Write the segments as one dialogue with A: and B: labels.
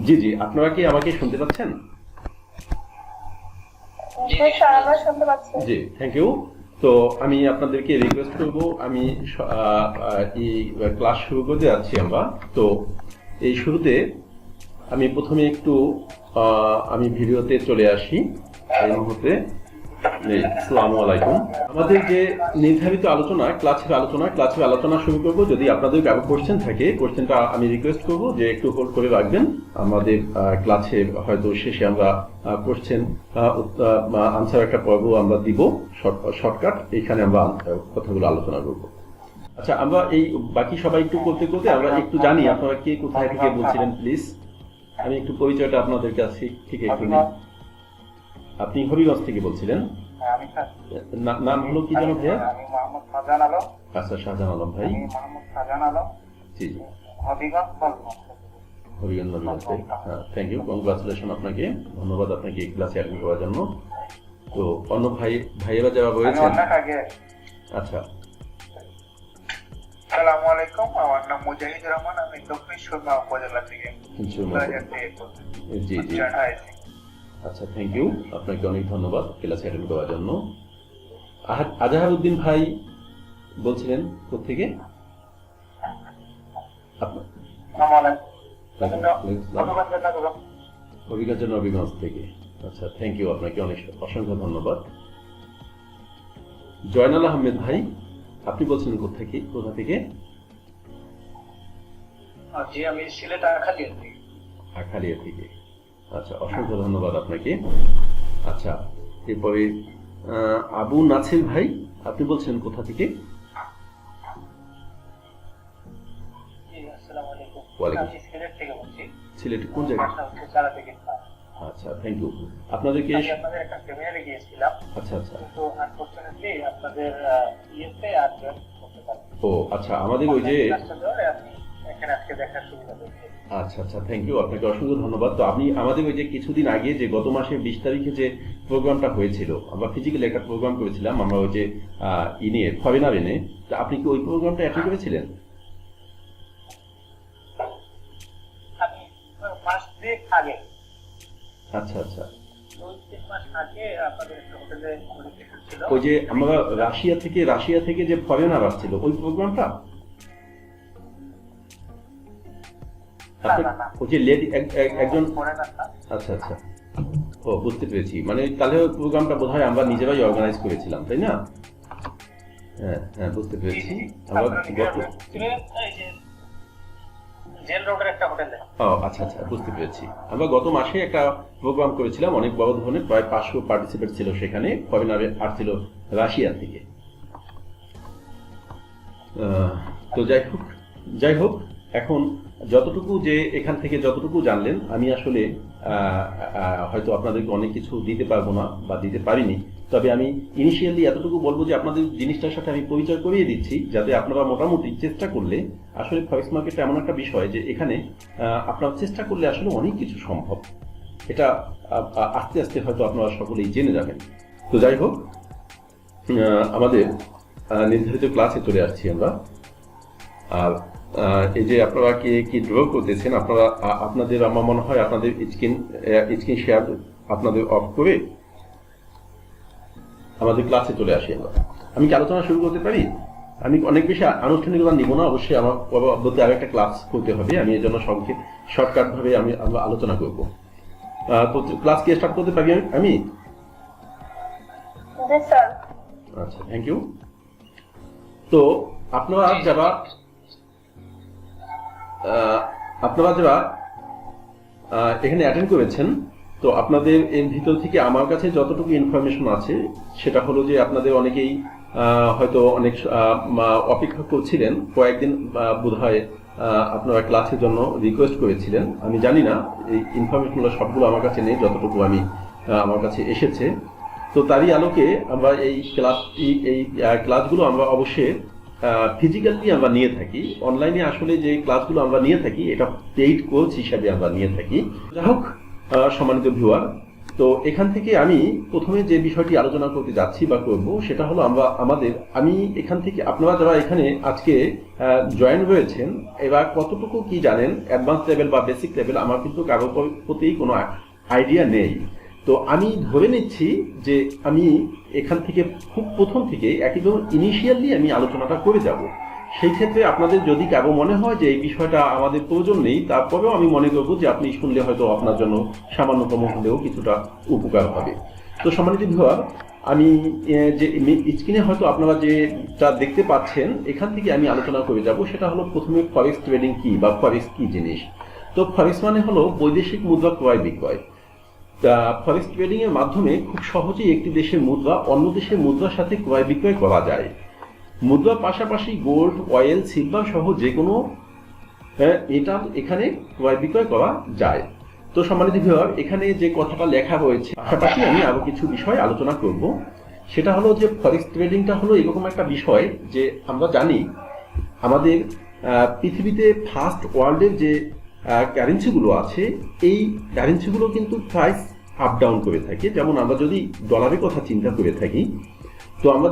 A: জি জি, আপনারা কি আমাকে শুনতে পাচ্ছেন?
B: জি স্যার, আমরা শুনতে পাচ্ছি।
A: জি, থ্যাংক ইউ। তো আমি আপনাদেরকে রিকোয়েস্ট করব, আমি এই ক্লাস শুরু করতে যাচ্ছি আমরা। তো এই শুরুতে আমি প্রথমে একটু আমি ভিডিওতে চলে আসি এই মুহূর্তে। আসসালামু আলাইকুম। আমাদের যে নির্ধারিত ক্লাসের আলোচনা শুরু করব। যদি আপনাদের কারো কোশ্চেন থাকে, কোশ্চেনটা আমি রিকোয়েস্ট করব যে একটু হোল্ড করে রাখবেন। আমাদের ক্লাসের হয়তো শেষে আমরা কোশ্চেন আনসার একটা পর্ব আমরা দিব, শর্টকাট। এখানে আমরা কথাগুলো আলোচনা করব। আচ্ছা, আমরা এই বাকি সবাই একটু করতে করতে আমরা একটু জানি আপনারা কে কোথায় থেকে বলছিলেন। প্লিজ আমি একটু পরিচয়টা আপনাদের কাছে থেকে একটু নিই। আপনি হবিগঞ্জ থেকে বলছিলেন? নাম হলো কি যেন ভাইয়া?
C: আমি মোহাম্মদ শাহজাহান আলম।
A: আচ্ছা, শাহজাহান আলম ভাই।
C: আমি মোহাম্মদ শাহজাহান আলম।
A: জি জি,
C: হবিগঞ্জ
A: হবিগঞ্জ থেকে। হ্যাঁ, থ্যাংক ইউ, কংগ্রাচুলেশন আপনাকে, ধন্যবাদ আপনাকে এই ক্লাসে অ্যাটেন্ড করার জন্য। তো অন্য ভাইয়েরা যারা রয়েছেন। আচ্ছা,
C: আসসালামু আলাইকুম, আমার নাম মুজাহিদুর রহমান, আমি দক্ষিণ সুরমা উপজেলা থেকে।
A: জি জি, আচ্ছা, থ্যাংক ইউ, আপনাকে অনেক ধন্যবাদ ক্লাসে অ্যাটেন্ড করার জন্য। আজাহারউদ্দিন ভাই বলছিলেন কোত্থেকে? হবিগঞ্জ থেকে। আচ্ছা, থ্যাংক ইউ, আপনাকে অনেক অসংখ্য ধন্যবাদ। জয়নাল আহমেদ ভাই, আপনি বলছেন কোথা থেকে?
C: জি, আমি সিলেট
A: আখালিয়া থেকে। আচ্ছা, অসংখ্য ধন্যবাদ আপনাকে। আচ্ছা, এরপরে আবু নাছির ভাই, আপনি বলছেন কোথা থেকে? সিলেট কোন জায়গা? আচ্ছা, থ্যাংক ইউ, আপনাদেরকে। আচ্ছা আচ্ছা, ও আচ্ছা, আমাদের ওই যে, আচ্ছা আচ্ছা, থ্যাংক ইউ, আপনাকে অসংখ্য ধন্যবাদ। তো আপনি আমাদের ওই যে কিছুদিন আগে যে গত মাসের 20 তারিখে যে প্রোগ্রামটা হয়েছিল, আমরা ফিজিক্যালি একটা প্রোগ্রাম করেছিলাম, আমরা ওই যে ইনিয়ে ফরেনার এনে, তো আপনি কি ওই প্রোগ্রামটা অ্যাটেন্ড করেছিলেন? আচ্ছা আচ্ছা, ওই যে আমরা রাশিয়া থেকে যে ফরেনার আসছিল, ওই প্রোগ্রামটা? ওই যে লেডি একজন। আচ্ছা আচ্ছা, ও বুঝতে পেরেছি, মানে তাহলে ওই প্রোগ্রামটা বোধহয় আমরা নিজেরাই অর্গানাইজ করেছিলাম, তাই না? হ্যাঁ হ্যাঁ, বুঝতে পেরেছি। আমরা আচ্ছা আচ্ছা, বুঝতে পেরেছি। আমরা গত মাসে একটা প্রোগ্রাম করেছিলাম, অনেক বড় ধরনের, প্রায় 500 পার্টিসিপেন্ট ছিল সেখানে, ফরেনারে আসছিল রাশিয়া থেকে। তো যাই হোক, এখন যতটুকু যে এখান থেকে যতটুকু জানলেন, আমি আসলে হয়তো আপনাদেরকে অনেক কিছু দিতে পারবো না বা দিতে পারিনি, তবে আমি ইনিশিয়ালি এতটুকু বলবো যে আপনাদের জিনিসটার সাথে আমি পরিচয় করিয়ে দিচ্ছি, যাতে আপনারা মোটামুটি চেষ্টা করলে, আসলে ফরেক্স মার্কেট এমন একটা বিষয় যে এখানে আপনারা চেষ্টা করলে আসলে অনেক কিছু সম্ভব। এটা আস্তে আস্তে হয়তো আপনারা সকলেই জেনে যাবেন। তো যাই হোক, আমাদের নির্ধারিত ক্লাসে চলে আসছি আমরা। আর এই যে আপনারা কি ড্র করতেছেন, আপনাদের আমার মনে হয় আপনাদের স্ক্রিন শেয়ার আপনাদের অফ করে আমাদের ক্লাসে চলে আসি আমরা। আমি কি আলোচনা শুরু করতে পারি? আমি অনেক বেশি আনুষ্ঠানিকতা নিব না, অবশ্যই আমার পরবর্তী আরেকটা ক্লাস করতে হবে, আমি এর জন্য শর্টকাট ভাবে আমরা আলোচনা করব। তো ক্লাস কি স্টার্ট করতে পারি আমি? আচ্ছা, থ্যাংক ইউ। তো আপনারা যারা এখানে অ্যাটেন্ড করেছেন, তো আপনাদের এর ভিতর থেকে আমার কাছে যতটুকু ইনফরমেশন আছে সেটা হলো যে আপনাদের অনেকেই হয়তো অনেক অপেক্ষা করছিলেন, কয়েকদিন বোধহয় আপনারা ক্লাসের জন্য রিকোয়েস্ট করেছিলেন। আমি জানি না, এই ইনফরমেশনগুলো সবগুলো আমার কাছে নেই, যতটুকু আমার কাছে এসেছে। তো তারই আলোকে আমরা এই ক্লাসগুলো আমরা অবশ্যই ফিজিক্যালি আমরা নিয়ে থাকি। অনলাইনে আসলে যে ক্লাসগুলো আমরা নিয়ে থাকি, এটা পেইড কোর্স হিসাবে আমরা নিয়ে থাকি। যাই হোক, সম্মানিত ভিউয়ার, তো এখান থেকে আমি প্রথমে যে বিষয়টি আলোচনা করতে যাচ্ছি বা করব সেটা হলো আমি এখান থেকে আপনারা যারা এখানে আজকে জয়েন হয়েছেন এবার কতটুকু কি জানেন অ্যাডভান্স লেভেল বা বেসিক লেভেল আমার কিন্তু কারোর প্রতি কোনো আইডিয়া নেই। তো আমি ধরে নিচ্ছি যে আমি এখান থেকে খুব প্রথম থেকে একদম ইনিশিয়ালি আমি আলোচনাটা করে যাব। সেই ক্ষেত্রে আপনাদের যদি কারো মনে হয় যে এই বিষয়টা আমাদের প্রয়োজন নেই, তারপরেও আমি মনে করবো যে আপনি শুনলে হয়তো আপনার জন্য সামান্যতম হলেও কিছুটা উপকার হবে। তো সম্মানিত ভিউয়ার, আমি যে স্ক্রিনে হয়তো আপনারা যেটা দেখতে পাচ্ছেন এখান থেকে আমি আলোচনা করে যাব সেটা হলো প্রথমে ফরেক্স ট্রেডিং কি বা ফরেক্স কি জিনিস। তো ফরেক্স মানে হলো বৈদেশিক মুদ্রা ক্রয় বিক্রয়। ফরেক্স ট্রেডিং এর মাধ্যমে খুব সহজেই একটি দেশের মুদ্রা অন্য দেশের মুদ্রার সাথে ক্রয় বিক্রয় করা যায়। মুদ্রার পাশাপাশি গোল্ড, অয়েল, সিলভার সহ যে কোনো মেটাল এখানে ক্রয় বিক্রয় করা যায়। তো সম্মানিত ভিউয়ার, এখানে যে কথাটা লেখা রয়েছে পাশাপাশি আমি আরো কিছু বিষয় আলোচনা করব। সেটা হলো যে ফরেক্স ট্রেডিংটা হলো এরকম একটা বিষয় যে আমরা জানি আমাদের পৃথিবীতে ফার্স্ট ওয়ার্ল্ডের যে কারেন্সিগুলো আছে এই কারেন্সিগুলো কিন্তু প্রাইস আপ ডাউন করে থাকে। যেমন আমরা যদি ডলারের কথা চিন্তা করে থাকি তো আমরা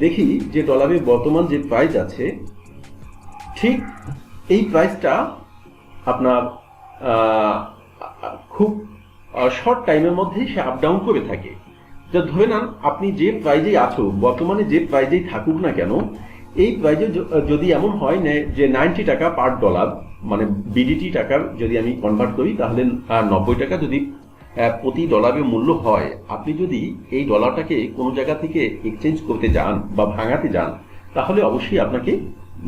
A: দেখি যে ডলারের বর্তমান যে প্রাইস আছে ঠিক এই প্রাইসটা আপনার খুব শর্ট টাইমের মধ্যেই সে আপ ডাউন করে থাকে। যা ধরে নেন আপনি যে প্রাইজেই আছো বর্তমানে যে প্রাইজেই থাকুক না কেন এই প্রাইজে যদি এমন হয় যে 90 টাকা পার ডলার মানে বিডিটি টাকার যদি আমি কনভার্ট করি তাহলে 90 টাকা যদি প্রতি ডলারের মূল্য হয়, আপনি যদি এই ডলারটাকে কোনো জায়গা থেকে এক্সচেঞ্জ করতে যান বা ভাঙাতে যান তাহলে অবশ্যই আপনাকে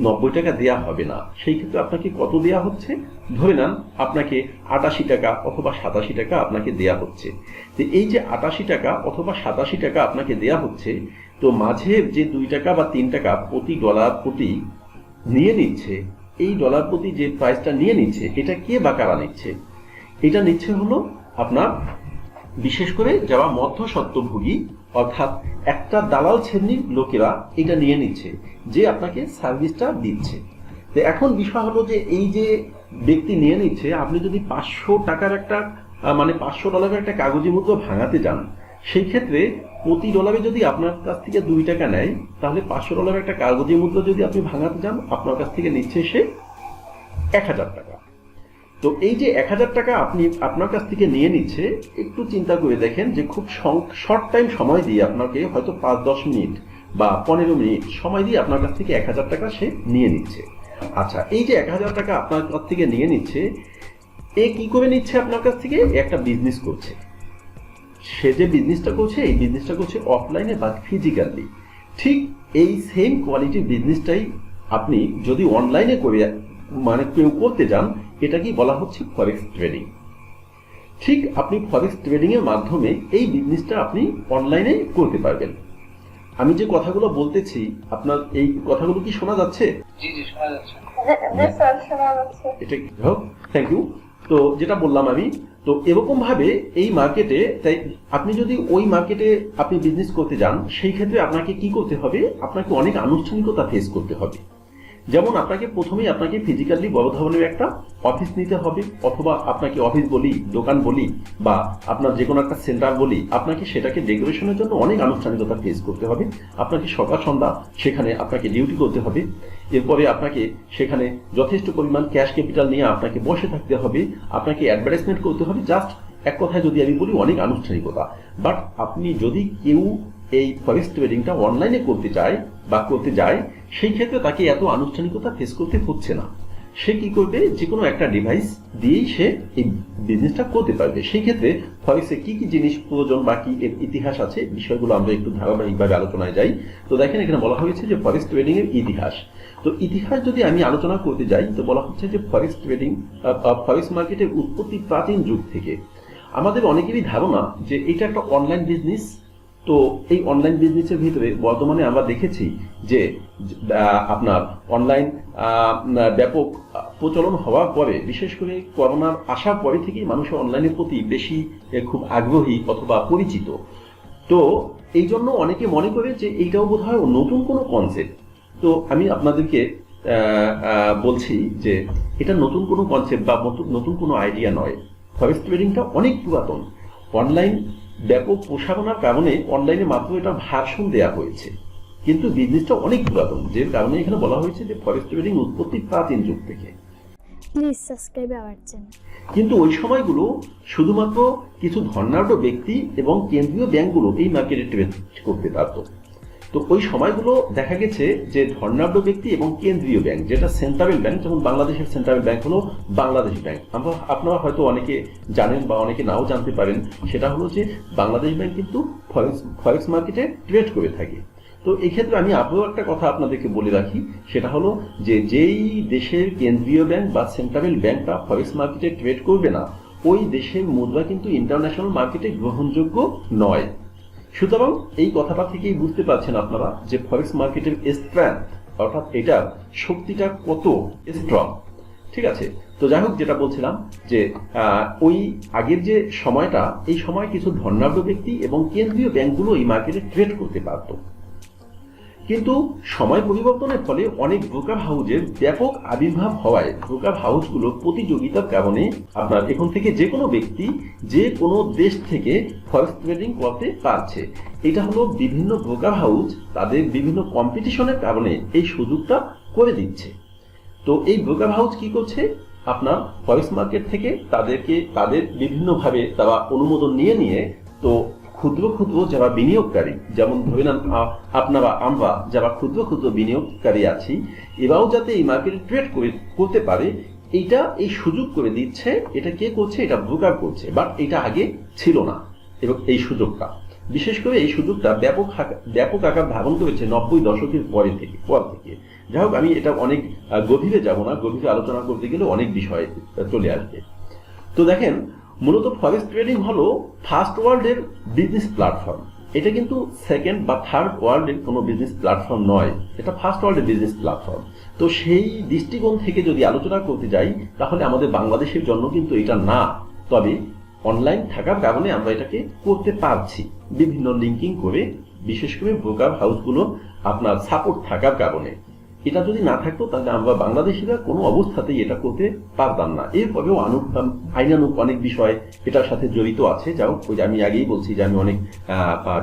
A: 90 টাকা দেওয়া হবে না। সেই ক্ষেত্রে আপনাকে কত দেওয়া হচ্ছে, ধরে নেন আপনাকে 88 টাকা অথবা 87 টাকা আপনাকে দেওয়া হচ্ছে। তো এই যে 88 টাকা অথবা 87 টাকা আপনাকে দেওয়া হচ্ছে, তো মাঝে যে 2 টাকা বা 3 টাকা প্রতি ডলার প্রতি নিয়ে নিচ্ছে, এই ডলার প্রতি যে প্রাইসটা নিয়ে নিচ্ছে এটা কে বা কারা নিচ্ছে? এটা নিচ্ছে হলো আপনার বিশেষ করে যারা মধ্যস্বত্বভোগী অর্থাৎ একটা দালাল শ্রেণীর লোকেরা এটা নিয়ে নিচ্ছে যে আপনাকে সার্ভিসটা দিচ্ছে। তো এখন বিষয় হলো যে এই যে ব্যক্তি নিয়ে নিচ্ছে, আপনি যদি 500 টাকার একটা মানে 500 ডলারের একটা কাগজি মুদ্রা ভাঙাতে যান সেই ক্ষেত্রে প্রতি ডলারে যদি আপনার কাছ থেকে 2 টাকা নেয় তাহলে 500 ডলারের একটা কাগজি মুদ্রা যদি আপনি ভাঙাতে যান আপনার কাছ থেকে নিচ্ছে সে 1000 টাকা। তো এই যে 1000 টাকা আপনি আপনার কাছ থেকে নিয়ে নিচ্ছে, একটু চিন্তা করে দেখেন যে খুব শর্ট টাইম সময় দিয়ে আপনাকে হয়তো 5-10 মিনিট বা 15 মিনিট সময় দিয়ে আপনার কাছ থেকে 1000 টাকা সে নিয়ে নিচ্ছে। আচ্ছা, এই যে 1000 টাকা আপনার কাছ থেকে নিয়ে নিচ্ছে, এ কি করে নিচ্ছে আপনার কাছ থেকে? একটা বিজনেস করছে। সে যে বিজনেসটা করছে এই বিজনেসটা করছে অফলাইনে বা ফিজিক্যালি। ঠিক এই সেম কোয়ালিটির বিজনেসটাই আপনি যদি অনলাইনে করে মানে কেউ করতে যান এটাকে বলা হচ্ছে ফরেক্স ট্রেডিং। ঠিক আপনি ফরেক্স ট্রেডিং এর মাধ্যমে এই বিজনেসটা আপনি অনলাইনে করতে পারবেন। আমি যে কথাগুলো বলতেছি আপনার এই কথাগুলো কি শোনা যাচ্ছে?
C: জি জি শোনা যাচ্ছে।
B: জি স্যার, শোনা যাচ্ছে।
A: এটা হোক, থ্যাংক ইউ। তো যেটা বললাম আমি, তো এরকম ভাবে এই মার্কেটে তাই আপনি যদি ওই মার্কেটে আপনি বিজনেস করতে যান সেই ক্ষেত্রে আপনাকে কি করতে হবে? আপনাকে অনেক আনুষ্ঠানিকতা ফেস করতে হবে। যেমন প্রথমেই আপনাকে ফিজিক্যালি বড় ধরনের একটা অফিস নিতে হবে, অথবা আপনাকে অফিস বলি, দোকান বলি বা আপনার যে কোনো একটা সেন্টার বলি, আপনাকে সেটাকে ডেকোরেশনের জন্য অনেক আনুষ্ঠানিকতা ফেস করতে হবে। আপনাকে সকাল সন্ধ্যা সেখানে আপনাকে ডিউটি করতে হবে। এরপরে আপনাকে সেখানে যথেষ্ট পরিমাণ ক্যাশ ক্যাপিটাল নিয়ে আপনাকে বসে থাকতে হবে, আপনাকে অ্যাডভার্টাইজমেন্ট করতে হবে। জাস্ট এক কথায় যদি আমি বলি অনেক আনুষ্ঠানিকতা। বাট আপনি যদি কেউ এই ফরেক্স ট্রেডিংটা অনলাইনে করতে চায় বা করতে যায় সেই ক্ষেত্রে তাকে এত আনুষ্ঠানিকতা ফেস করতে হচ্ছে না। সে কি করবে? যে কোনো একটা ডিভাইস দিয়েই সে এই বিজনেসটা করতে পারবে। সেই ক্ষেত্রে ফরেক্সে কি কি জিনিস প্রয়োজন বা কি এর ইতিহাস আছে বিষয়গুলো আমরা একটু ধারাবাহিকভাবে আলোচনায় যাই। তো দেখেন এখানে বলা হয়েছে যে ফরেক্স ট্রেডিং এর ইতিহাস। তো ইতিহাস যদি আমি আলোচনা করতে যাই তো বলা হচ্ছে যে ফরেক্স ট্রেডিং ফরেক্স মার্কেটের উৎপত্তি প্রাচীন যুগ থেকে। আমাদের অনেকেরই ধারণা যে এটা একটা অনলাইন বিজনেস। তো এই অনলাইন বিজনেসের ভিতরে বর্তমানে আমরা দেখেছি যে আপনার অনলাইন ব্যাপক প্রচলন হওয়ার পরে, বিশেষ করে করোনার আসার পরে থেকেই মানুষের অনলাইনের প্রতি বেশি খুব আগ্রহী অথবা পরিচিত। তো এই জন্য অনেকে মনে করে যে এইটাও বোধহয় নতুন কোনো কনসেপ্ট। তো আমি আপনাদেরকে বলছি যে এটা নতুন কোনো কনসেপ্ট বা নতুন কোনো আইডিয়া নয়। ফরেক্স ট্রেডিংটা অনেক পুরাতন। অনলাইন ব্যাপক প্রসারণার কারণে অনলাইনে মাত্র এটা ভার্সন দেওয়া হয়েছে, কিন্তু বিজনেসটা অনেক পুরাতন, যে কারণে এখানে বলা হয়েছে যে ফরেক্স ট্রেডিং উৎপত্তি প্রাচীন যুগ থেকে।
D: Please subscribe our channel.
A: কিন্তু ওই সময়গুলো শুধুমাত্র কিছু ধনাঢ্য ব্যক্তি এবং কেন্দ্রীয় ব্যাংকগুলো এই মার্কেটে ট্রেড করতে পারত। তো ওই সময়গুলো দেখা গেছে যে ধনাঢ্য ব্যক্তি এবং কেন্দ্রীয় ব্যাংক, যেটা সেন্ট্রাল ব্যাংক, যেমন বাংলাদেশের সেন্ট্রাল ব্যাংক হলো বাংলাদেশ ব্যাংক। আপনারা হয়তো অনেকে জানেন বা অনেকে নাও জানতে পারেন, সেটা হলো যে বাংলাদেশ ব্যাংক কিন্তু ফরেক্স মার্কেটে ট্রেড করে থাকে। তো এই ক্ষেত্রে আমি আরও একটা কথা আপনাদেরকে বলে রাখি, সেটা হলো যে যেই দেশের কেন্দ্রীয় ব্যাংক বা সেন্ট্রাল ব্যাংকটা ফরেক্স মার্কেটে ট্রেড করবে না, ওই দেশের মুদ্রা কিন্তু ইন্টারন্যাশনাল মার্কেটে গ্রহণযোগ্য নয়। সুতরাং এই কথাটা থেকেই বুঝতে পারছেন আপনারা যে ফরেক্স মার্কেটের স্ট্রেংথ, অর্থাৎ এটার শক্তিটা কত স্ট্রং। ঠিক আছে, তো যাই হোক, যেটা বলছিলাম যে ওই আগের যে সময়টা, এই সময় কিছু ধনাঢ্য ব্যক্তি এবং কেন্দ্রীয় ব্যাংকগুলো এই মার্কেটে ট্রেড করতে পারত। কিন্তু সময় পরিবর্তনের ফলে অনেক ব্রোকার হাউসের ব্যাপক আবির্ভাব হওয়ায় ব্রোকার হাউসগুলো প্রতিযোগিতার কারণে আপনার এখন থেকে যে কোনো ব্যক্তি যে কোনো দেশ থেকে ফরেক্স ট্রেডিং করতে পারছে। এটা হলো বিভিন্ন ব্রোকার হাউস তাদের বিভিন্ন কম্পিটিশনের কারণে এই সুযোগটা করে দিচ্ছে। তো এই ব্রোকার হাউস কি করছে, আপনার ফরেক্স মার্কেট থেকে তাদের বিভিন্নভাবে তারা অনুমোদন নিয়ে তো ক্ষুদ্র ক্ষুদ্র যারা বিনিয়োগকারী, যেমন ধরে নেন আমরা যারা ক্ষুদ্র ক্ষুদ্র বিনিয়োগকারী আছি, এরাও যাতে এই মার্কেটে ট্রেড করতে পারে, এই সুযোগ করে দিচ্ছে। এটা কে করছে? এটা ব্রোকার করছে, বাট এটা আগে ছিল না। এবং এই সুযোগটা, বিশেষ করে এই সুযোগটা ব্যাপক আকার ধারণ করেছে 90 দশকের পর থেকে। যাই হোক, আমি এটা অনেক গভীরে যাব না, গভীরে আলোচনা করতে গেলে অনেক বিষয় চলে আসবে। তো দেখেন, মূলত ফরেক্স ট্রেডিং হলো ফার্স্ট ওয়ার্ল্ডের বিজনেস প্ল্যাটফর্ম। এটা কিন্তু সেকেন্ড বা থার্ড ওয়ার্ল্ডের কোনো বিজনেস প্ল্যাটফর্ম নয়, এটা ফার্স্ট ওয়ার্ল্ডের বিজনেস প্ল্যাটফর্ম। তো সেই দৃষ্টিকোণ থেকে যদি আলোচনা করতে যাই, তাহলে আমাদের বাংলাদেশের জন্য কিন্তু এটা না। তবে অনলাইন থাকার কারণে আমরা এটাকে করতে পারছি বিভিন্ন লিঙ্কিং করে, বিশেষ করে ব্রোকার হাউসগুলো আপনার সাপোর্ট থাকার কারণে। এটা যদি না থাকতো তাহলে আমরা বাংলাদেশিরা কোনো অবস্থাতেই এটা করতে পারতাম না। এরপরেও আইনানুগ অনেক বিষয় এটার সাথে জড়িত আছে। যাও, ওই যে আমি আগেই বলছি যে আমি অনেক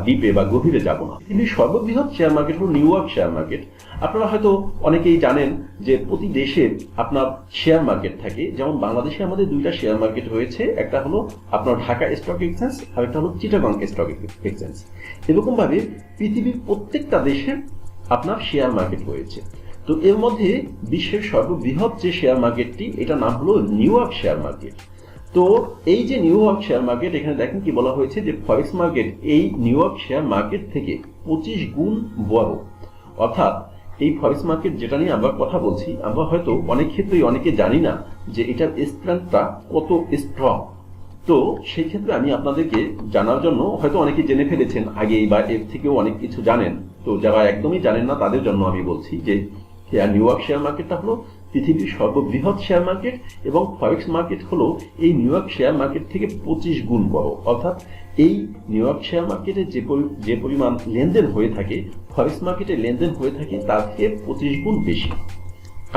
A: ডিপে বা গভীরে যাব না। পৃথিবীর সর্ববৃহৎ শেয়ার মার্কেট হলো নিউ ইয়র্ক শেয়ার মার্কেট। আপনারা হয়তো অনেকেই জানেন যে প্রতি দেশের আপনার শেয়ার মার্কেট থাকে। যেমন বাংলাদেশে আমাদের দুইটা শেয়ার মার্কেট রয়েছে, একটা হলো আপনার ঢাকা স্টক এক্সচেঞ্জ আর একটা হলো চিটাগং স্টক এক্সচেঞ্জ। এরকম ভাবে পৃথিবীর প্রত্যেকটা দেশের আপনার শেয়ার মার্কেট রয়েছে। তো এর মধ্যে বিশ্বের সর্ববৃহৎ যে শেয়ার মার্কেটটি, এটা নাম হলো নিউ ইয়র্ক শেয়ার মার্কেট। তো এই যে নিউ ইয়র্ক শেয়ার মার্কেট, এখানে দেখেন কি বলা হয়েছে যে ফরেক্স মার্কেট এই নিউ ইয়র্ক শেয়ার মার্কেট থেকে 25 গুণ বড়। অর্থাৎ এই ফরেক্স মার্কেট যেটা নিয়ে আমরা কথা বলছি, আমরা হয়তো অনেক ক্ষেত্রেই অনেকে জানি না যে এটার স্ট্রেংথটা কত স্ট্রং। তো সেই ক্ষেত্রে আমি আপনাদেরকে জানার জন্য, হয়তো অনেকে জেনে ফেলেছেন আগেই বা এর থেকেও অনেক কিছু জানেন, তো যারা একদমই জানেন না তাদের জন্য আমি বলছি যে নিউ ইয়র্ক শেয়ার মার্কেটটা হলো পৃথিবীর সর্ববৃহৎ শেয়ার মার্কেট এবং ফরেক্স মার্কেট হলো এই নিউ ইয়র্ক শেয়ার মার্কেট থেকে 25 গুণ বড়। অর্থাৎ এই নিউ ইয়র্ক শেয়ার মার্কেটে যে পরিমাণ লেনদেন হয়ে থাকে, ফরেক্স মার্কেটে লেনদেন হয়ে থাকে তার থেকে 25 গুণ বেশি।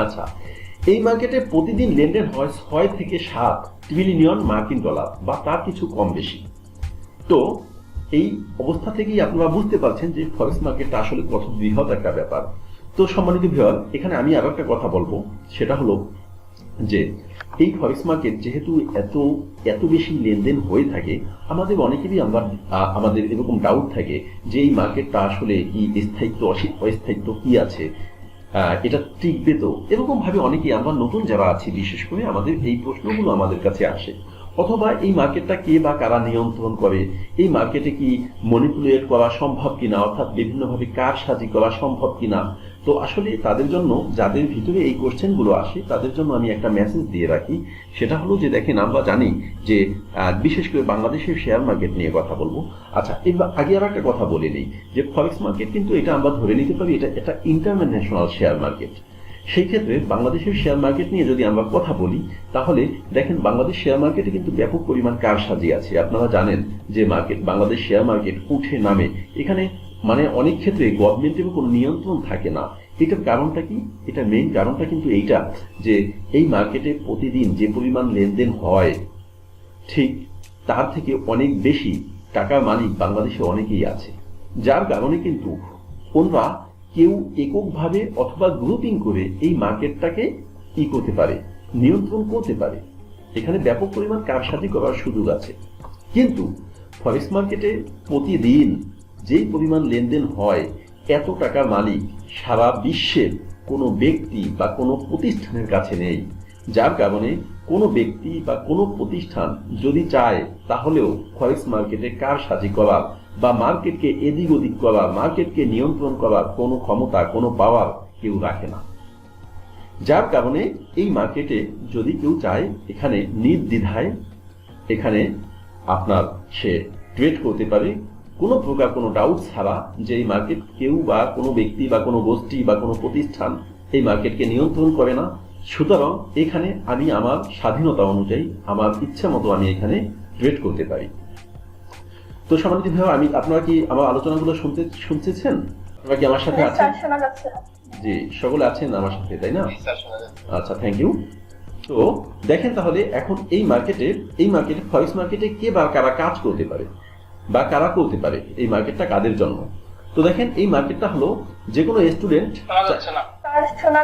A: আচ্ছা, এই মার্কেটে প্রতিদিন লেনদেন হয় 6 থেকে 7 ট্রিলিয়ন মার্কিন ডলার বা তার কিছু কম বেশি। তো এই অবস্থা থেকেই আপনারা বুঝতে পারছেন যে ফরেক্স মার্কেটটা আসলে কত বৃহৎ একটা ব্যাপার। তো সম্মানিত ভিউয়ার, এখানে আমি আরো একটা কথা বলবো, সেটা হলো যে এই ফরেক্স মার্কেট যেহেতু এত বেশি লেনদেন হয়ে থাকে, আমাদের অনেকেরই আমাদের এরকম ডাউট থাকে যে এই মার্কেটটা আসলে কি স্থায়িত্ব অস্থায়িত্ব কি আছে, এটা টিকবে তো? এরকম ভাবে অনেকেই আমরা নতুন যারা আছি, বিশেষ করে আমাদের এই প্রশ্নগুলো আমাদের কাছে আসে। অথবা এই মার্কেটটা কে বা কারা নিয়ন্ত্রণ করে, এই মার্কেটে কি ম্যানিপুলেট করা সম্ভব কিনা, অর্থাৎ বিভিন্নভাবে কারসাজি করা সম্ভব কিনা। তো আসলে তাদের জন্য, যাদের ভিতরে এই কোশ্চেনগুলো আসে, তাদের জন্য আমি একটা মেসেজ দিয়ে রাখি। সেটা হলো যে দেখেন, আমরা জানি যে বিশেষ করে বাংলাদেশের শেয়ার মার্কেট নিয়ে কথা বলবো। আচ্ছা, এবার আগে আর একটা কথা বলে নিই যে ফরেক্স মার্কেট কিন্তু এটা আমরা ধরে নিতে পারি এটা ইন্টারন্যাশনাল শেয়ার মার্কেট। সেই ক্ষেত্রে বাংলাদেশের শেয়ার মার্কেট নিয়ে যদি আমরা কথা বলি, তাহলে দেখেন বাংলাদেশ শেয়ার মার্কেটে কিন্তু ব্যাপক পরিমাণ কারসাজি আছে। আপনারা জানেন যে বাংলাদেশ শেয়ার মার্কেট উঠে নামে, এখানে মানে অনেক ক্ষেত্রে গভর্নমেন্টের কোনো নিয়ন্ত্রণ থাকে না। এটার কারণটা কি? এটা মেইন কারণটা কিন্তু এইটা যে এই মার্কেটে প্রতিদিন যে পরিমাণ লেনদেন হয়, ঠিক তার থেকে অনেক বেশি টাকার মালিক বাংলাদেশে অনেকেই আছে, যার কারণে কিন্তু ওনরা কেউ এককভাবে অথবা গ্রুপিং করে এই মার্কেটটাকে করতে পারে, নিয়ন্ত্রণ করতে পারে। এখানে ব্যাপক পরিমাণ কারসাজি করার সুযোগ আছে। কিন্তু ফরেক্স মার্কেটে প্রতিদিন যেই পরিমাণ লেনদেন হয়, এত টাকার মালিক সারা বিশ্বের কোনো ব্যক্তি বা কোনো প্রতিষ্ঠানের কাছে নেই, যার কারণে কোনো ব্যক্তি বা কোনো প্রতিষ্ঠান যদি চায় তাহলেও ফরেক্স মার্কেটে কারসাজি করার বা মার্কেটকে এদিক ওদিক করার, মার্কেটকে নিয়ন্ত্রণ করার কোনো ক্ষমতা, কোনো পাওয়ার কেউ রাখে না। যার কারণে এই মার্কেটে যদি কেউ চায় এখানে নির্দ্বিধায় এখানে আপনার সে ট্রেড করতে পারে, কোনো প্রকার কোনো ডাউট ছাড়া যে এই মার্কেট কেউ বা কোনো ব্যক্তি বা কোনো গোষ্ঠী বা কোনো প্রতিষ্ঠান এই মার্কেটকে নিয়ন্ত্রণ করে না। সুতরাং এখানে আমি আমার স্বাধীনতা অনুযায়ী আমার ইচ্ছা মতো আমি এখানে ট্রেড করতে পারি। তো সম্মানিত ভাই, আপনারা কি আমার আলোচনাগুলো শুনতেছেন? আপনারা কি আমার সাথে আছেন?
B: শোনা যাচ্ছে।
A: জি, সকলে আছেন আমার সাথে, তাই না? আচ্ছা, থ্যাংক ইউ। তো দেখেন তাহলে এখন এই মার্কেটে ফরেক্স মার্কেটে কে বা কারা কাজ করতে পারে বা কারা করতে পারে, এই মার্কেটটা কাদের জন্য? তো দেখেন এই মার্কেটটা হলো যে কোনো স্টুডেন্ট।
B: শোনা যাচ্ছে না।
A: শোনা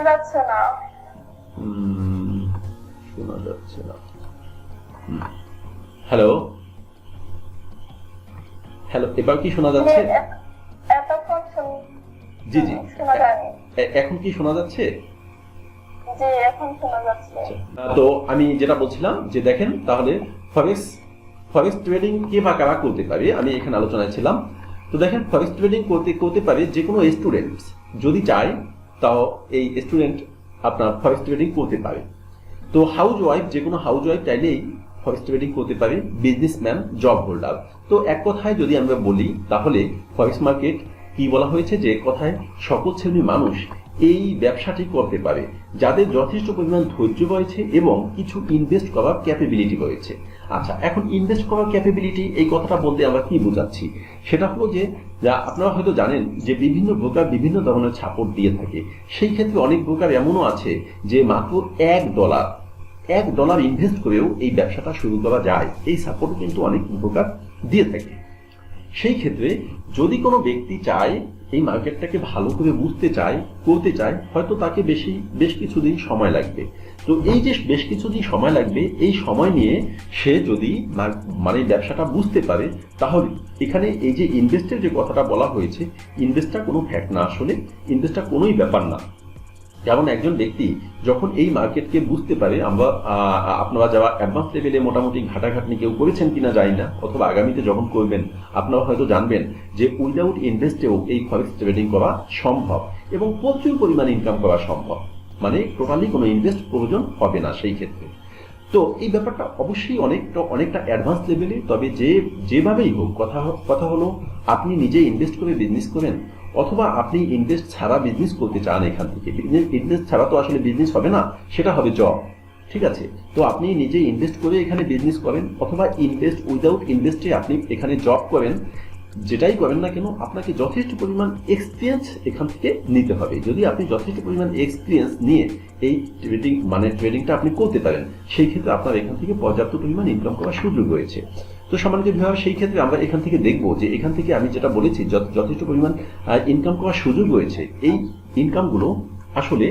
A: যাচ্ছে না। হ্যালো হ্যালো, এবার কি শোনা যাচ্ছে? জি জি, এখন কি শোনা যাচ্ছে? তো আমি যেটা বলছিলাম যে দেখেন তাহলে ফরেক্স ট্রেডিং কে বা কারা করতে পারে, আমি এখানে আলোচনায় ছিলাম। তো দেখেন ফরেক্স ট্রেডিং করতে পারে যে কোনো স্টুডেন্ট যদি চায়, তাও এই স্টুডেন্ট আপনার ফরেক্স ট্রেডিং করতে পারে। তো যে কোনো হাউস ওয়াইফ চাইলেই ফরেক্স ট্রেডিং করতে পারে, বিজনেসম্যান, জব হোল্ডার। তো এক কথায় যদি আমরা বলি তাহলে ফরেক্স মার্কেট কি বলা হয়েছে, যে কথায় সকল শ্রেণীর মানুষ এই ব্যবসাটি করতে পারে, যাদের যথেষ্ট পরিমাণ ধৈর্য রয়েছে এবং কিছু ইনভেস্ট করার ক্যাপাবিলিটি রয়েছে। আচ্ছা, এখন ইনভেস্ট করার ক্যাপাবিলিটি এই কথাটা বলতে আমরা কি বোঝাচ্ছি? সেটা হলো যে আপনারা হয়তো জানেন যে বিভিন্ন ব্রোকার বিভিন্ন ধরনের সাপোর্ট দিয়ে থাকে। সেই ক্ষেত্রে অনেক ব্রোকার এমনও আছে যে মাত্র $1 ইনভেস্ট করেও এই ব্যবসাটা শুরু করা যায়। এই সাপোর্ট কিন্তু অনেক ব্রোকার দিয়ে থাকে। সেই ক্ষেত্রে যদি কোনো ব্যক্তি চায় এই মার্কেটটাকে ভালো করে বুঝতে চায়, করতে চায়, হয়তো তাকে বেশ কিছুদিন সময় লাগবে। তো এই যে বেশ কিছুদিন সময় লাগবে, এই সময় নিয়ে সে যদি মানে ব্যবসাটা বুঝতে পারে, তাহলে এখানে এই যে ইনভেস্টের যে কথাটা বলা হয়েছে, ইনভেস্টটা কোনো ফ্যাক্ট না, আসলে ইনভেস্টটা কোনোই ব্যাপার না। যেমন একজন ব্যক্তি যখন এই মার্কেটকে বুঝতে পারে, আপনারা যারা অ্যাডভান্স লেভেলে মোটামুটি ঘাটাঘাটনি কেউ করেছেন কিনা জানি না, অথবা আগামীতে যখন করবেন আপনারা হয়তো জানবেন যে উইদাউট ইনভেস্টেও এই ফরেক্স ট্রেডিং করা সম্ভব এবং প্রচুর পরিমাণ ইনকাম করা সম্ভব, মানে টোটালি কোনো ইনভেস্ট প্রয়োজন হবে না সেই ক্ষেত্রে। তো এই ব্যাপারটা অবশ্যই অনেকটা অ্যাডভান্স লেভেলে, তবে যেভাবেই হোক কথা হলো আপনি নিজে ইনভেস্ট করে বিজনেস করেন, অথবা আপনি ইনভেস্ট ছাড়া বিজনেস করতে চান। এখান থেকে ইনভেস্ট ছাড়া তো আসলে বিজনেস হবে না, সেটা হবে জব, ঠিক আছে? তো আপনি নিজে ইনভেস্ট করে এখানে বিজনেস করেন, অথবা ইনভেস্ট উইদাউট ইনভেস্টে আপনি এখানে জব করেন, যেটাই করেন না কেন আপনাকে যথেষ্ট পরিমাণ এক্সপিরিয়েন্স এখান থেকে নিতে হবে। যদি আপনি যথেষ্ট পরিমাণ এক্সপিরিয়েন্স নিয়ে এই ট্রেডিংটা আপনি করতে পারেন, সেই ক্ষেত্রে আপনার এখান থেকে পর্যাপ্ত পরিমাণ ইনকাম করার সুযোগ রয়েছে। তো সম্মানিত ভাইরা, সেই ক্ষেত্রে আমরা এখান থেকে দেখবো যে এখান থেকে আমি যেটা বলেছি যথেষ্ট পরিমাণ ইনকাম করার সুযোগ রয়েছে। এই ইনকামগুলো আসলে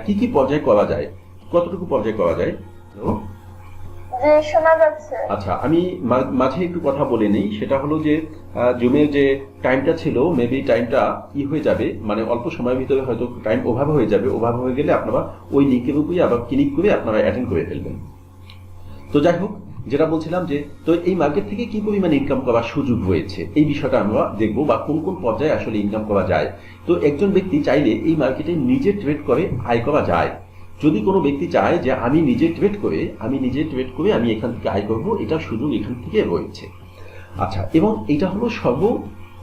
A: কি কি পর্যায়ে করা যায়, কতটুকু পর্যায়ে করা যায়? আচ্ছা, আমি মাঝে একটু কথা বলে নিই। সেটা হলো যে জুমের যে টাইমটা ছিল, মেবি টাইমটা হয়ে যাবে, মানে অল্প সময়ের ভিতরে হয়তো টাইম ওভাবে হয়ে যাবে। ওভাবে হয়ে গেলে আপনারা ওই লিঙ্কের উপরে আবার ক্লিক করে আপনারা অ্যাটেন্ড করে ফেলবেন। তো যাই হোক, যেটা বলছিলাম যে তো এই মার্কেট থেকে কি পরিমাণ ইনকাম করার সুযোগ রয়েছে এই বিষয়টা আমরা দেখবো, বা কোন কোন পর্যায়ে আসলে ইনকাম করা যায়। তো একজন ব্যক্তি চাইলে এই মার্কেটে নিজে ট্রেড করে আয় করা যায়। যদি কোনো ব্যক্তি চায় যে আমি নিজে ট্রেড করে আমি এখান থেকে আয় করবো, এটার সুযোগ এখান থেকে রয়েছে। আচ্ছা, এবং এটা হলো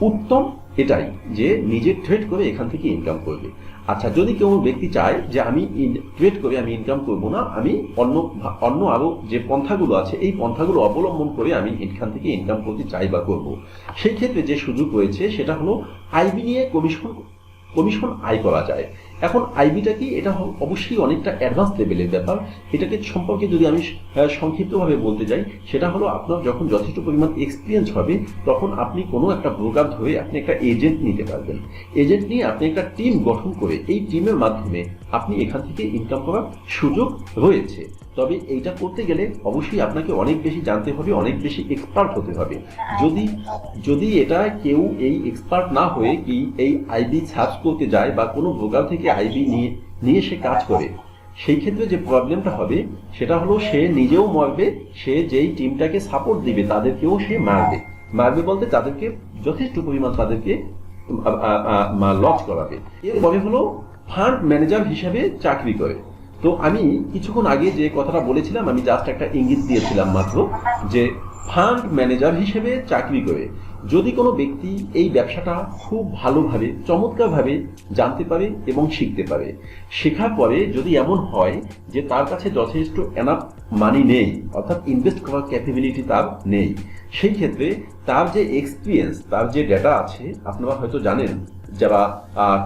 A: উত্তম এটাই যে নিজে ট্রেড করে এখান থেকে ইনকাম করবে। আচ্ছা, যদি কেউ ব্যক্তি চায় যে আমি ট্রেড করে আমি ইনকাম করব না, আমি অন্য আরো যে পন্থাগুলো আছে এই পন্থাগুলো অবলম্বন করে আমি এখান থেকে ইনকাম করতে চাই বা করব, সেই ক্ষেত্রে যে সুযোগ রয়েছে সেটা হলো আইবি নিয়ে কমিশন আয় করা যায়। এখন আইবিটা কি, এটা অবশ্যই অনেকটা অ্যাডভান্স লেভেলের ব্যাপার। এটাকে সম্পর্কে যদি আমি সংক্ষিপ্তভাবে বলতে যাই, সেটা হলো আপনার যখন যথেষ্ট পরিমাণ এক্সপিরিয়েন্স হবে তখন আপনি কোনো একটা ব্রোকার ধরে আপনি একটা এজেন্ট নিতে পারবেন। এজেন্ট নিয়ে আপনি একটা টিম গঠন করে এই টিমের মাধ্যমে আপনি এখান থেকে ইনকাম করার সুযোগ রয়েছে। তবে এইটা করতে গেলে অবশ্যই আপনাকে অনেক বেশি জানতে হবে, অনেক বেশি এক্সপার্ট হতে হবে। যদি এটা কেউ এই এক্সপার্ট না হয়ে কি এই আইবি সার্চ করতে যায় বা কোনো ব্রোকার থেকে আইবি নিয়ে সে কাজ করে, সেই ক্ষেত্রে যে প্রবলেমটা হবে সেটা হলো সে নিজেও মরবে, সে যেই টিমটাকে সাপোর্ট দিবে তাদেরকেও সে মারবে বলতে তাদেরকে যথেষ্ট পরিমাণ তাদেরকে লস করাবে। এরপরে হলো ফান্ড ম্যানেজার হিসেবে চাকরি করে। তো আমি কিছুক্ষণ আগে যে কথাটা বলেছিলাম, আমি জাস্ট একটা ইঙ্গিত দিয়েছিলাম মাত্র, যে ফান্ড ম্যানেজার হিসেবে চাকরি করে যদি কোনো ব্যক্তি এই ব্যবসাটা খুব ভালোভাবে চমৎকারভাবে জানতে পারে এবং শিখতে পারে, শেখার পরে যদি এমন হয় যে তার কাছে যথেষ্ট এনাফ মানি নেই, অর্থাৎ ইনভেস্ট করার ক্যাপাবিলিটি তার নেই, সেই ক্ষেত্রে তার যে এক্সপিরিয়েন্স, তার যে ডেটা আছে, আপনারা হয়তো জানেন, যারা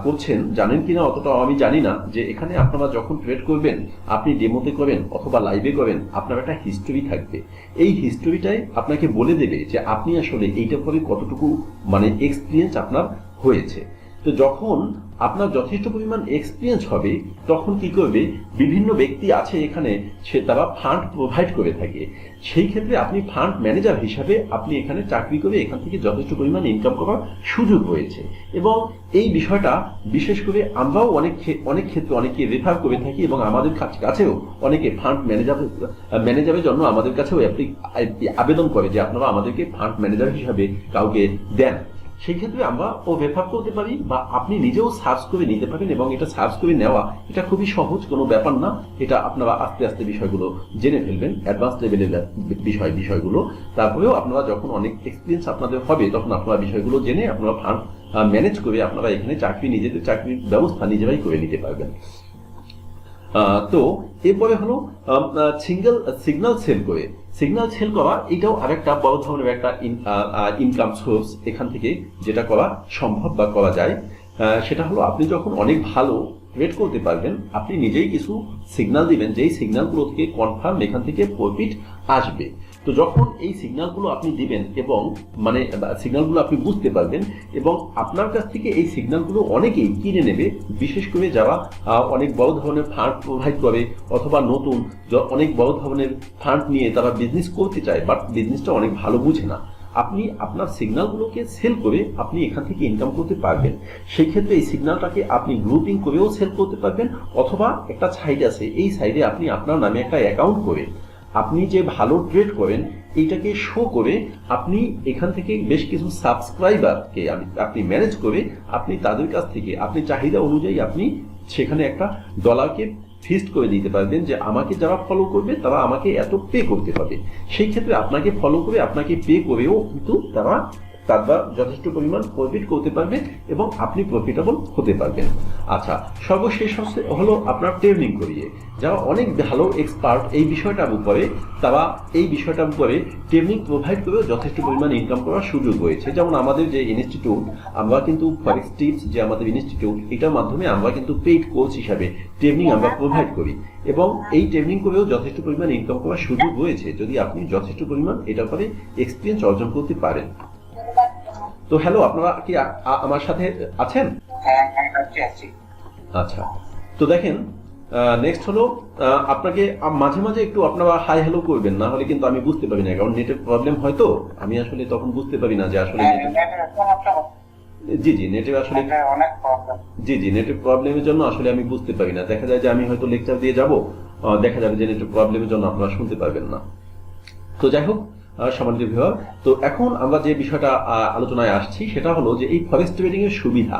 A: করছেন জানেন কিনা অতটা আমি জানি না, যে এখানে আপনারা যখন ট্রেড করবেন, আপনি ডেমোতে করেন অথবা লাইভে করেন, আপনার একটা হিস্টোরি থাকবে। এই হিস্টোরিটাই আপনাকে বলে দেবে যে আপনি আসলে এইটা পরে কতটুকু মানে এক্সপিরিয়েন্স আপনার হয়েছে। তো যখন আপনার যথেষ্ট পরিমাণ এক্সপিরিয়েন্স হবে তখন কি করবে, বিভিন্ন ব্যক্তি আছে এখানে, তারা ফান্ড প্রোভাইড করে থাকে। সেই ক্ষেত্রে আপনি ফান্ড ম্যানেজার হিসাবে আপনি এখানে চাকরি করে এখান থেকে যথেষ্ট পরিমাণ ইনকাম করার সুযোগ রয়েছে। এবং এই বিষয়টা বিশেষ করে আমরাও অনেক ক্ষেত্রে অনেকে রেফার করে থাকি, এবং আমাদের কাছেও অনেকে ফান্ড ম্যানেজারের জন্য আমাদের কাছেও আবেদন করে যে আপনারা আমাদেরকে ফান্ড ম্যানেজার হিসাবে কাউকে দেন। সেই ক্ষেত্রে আমরা রেফার করতে পারি, বা আপনি নিজেও সার্চ করে নিতে পারেন, এবং এটা সার্চ করে নেওয়া এটা খুবই সহজ কোনো ব্যাপার না। এটা আপনারা আস্তে আস্তে বিষয়গুলো জেনে ফেলবেন, অ্যাডভান্স লেভেলের বিষয়গুলো। তারপরেও আপনারা যখন অনেক এক্সপিরিয়েন্স আপনাদের হবে তখন আপনারা বিষয়গুলো জেনে আপনারা ফান্ড ম্যানেজ করে আপনারা এখানে নিজেদের চাকরির ব্যবস্থা নিজেরাই করে নিতে পারবেন। তো এরপরে হলো সিগন্যাল সেল করা, এটাও আরেকটা বড় ধরনের একটা ইনকাম সোর্স এখান থেকে যেটা করা সম্ভব বা করা যায়। সেটা হলো আপনি যখন অনেক ভালো ট্রেড করতে পারবেন, আপনি নিজেই কিছু সিগন্যাল দিবেন, যেই সিগন্যালগুলো থেকে কনফার্ম এখান থেকে প্রফিট আসবে। তো যখন এই সিগন্যালগুলো আপনি দিবেন এবং মানে সিগন্যালগুলো আপনি বুঝতে পারবেন, এবং আপনার কাছ থেকে এই সিগন্যালগুলো অনেকেই কিনে নেবে, বিশেষ করে যারা অনেক বড় ধরনের ফান্ড প্রোভাইড করে অথবা নতুন অনেক বড় ধরনের ফান্ড নিয়ে তারা বিজনেস করতে চায়, বাট বিজনেসটা অনেক ভালো বুঝে না। আপনি আপনার সিগন্যালগুলোকে সেল করে আপনি এখান থেকে ইনকাম করতে পারবেন। সেই ক্ষেত্রে এই সিগন্যালটাকে আপনি গ্রুপিং করেও সেল করতে পারবেন, অথবা একটা সাইট আছে, এই সাইডে আপনি আপনার নামে একটা অ্যাকাউন্ট করে আপনি যে ভালো ট্রেড করেন এইটাকে শো করে আপনি এখান থেকে বেশ কিছু সাবস্ক্রাইবারকে আপনি ম্যানেজ করে আপনি তাদের কাছ থেকে আপনি চাহিদা অনুযায়ী আপনি সেখানে একটা ডলারকে ফিক্সড করে দিতে পারবেন, যে আমাকে যারা ফলো করবে তারা আমাকে এত পে করতে হবে। সেই ক্ষেত্রে আপনাকে ফলো করে আপনাকে পে করেও কিন্তু তারা যথেষ্ট পরিমাণ প্রফিট করতে পারবে এবং আপনি প্রফিটেবল হতে পারবেন। আচ্ছা, সর্বশেষ হলো আপনার ট্রেনিং করিয়ে, যারা অনেক ভালো এক্সপার্ট এই বিষয়টার উপরে, তারা এই বিষয়টার উপরে ট্রেনিং প্রোভাইড করেও যথেষ্ট পরিমাণ ইনকাম করার সুযোগ রয়েছে। যেমন আমাদের যে ইনস্টিটিউট, আমরা কিন্তু ফরেক্স টিপস যে আমাদের ইনস্টিটিউট, এটার মাধ্যমে আমরা কিন্তু পেইড কোর্স হিসাবে ট্রেনিং আমরা প্রোভাইড করি, এবং এই ট্রেনিং করেও যথেষ্ট পরিমাণ ইনকাম করার সুযোগ রয়েছে যদি আপনি যথেষ্ট পরিমাণ এটার পরে এক্সপিরিয়েন্স অর্জন করতে পারেন। তো হ্যালো, আপনারা কি আমার সাথে আছেন? আচ্ছা, তো দেখেন নেক্সট হলো আপনাকে মাঝে মাঝে একটু আপনারা হাই হ্যালো করবেন, না হলে কিন্তু আমি বুঝতে পারি না, কারণ নেটের প্রবলেম হয়তো আমি আসলে তখন বুঝতে পারি না যে আসলে জি নেটের আসলে নেটের প্রবলেমের জন্য আসলে আমি বুঝতে পারি না। দেখা যায় যে আমি হয়তো লেকচার দিয়ে যাব, দেখা যাবে যে নেটের প্রবলেমের জন্য আপনারা শুনতে পারবেন না। তো যাই হোক সম্মানিত ভিউয়ার, তো এখন আমরা যে বিষয়টা আলোচনায় আসছি সেটা হলো যে এই ফরেক্স ট্রেডিং এর সুবিধা।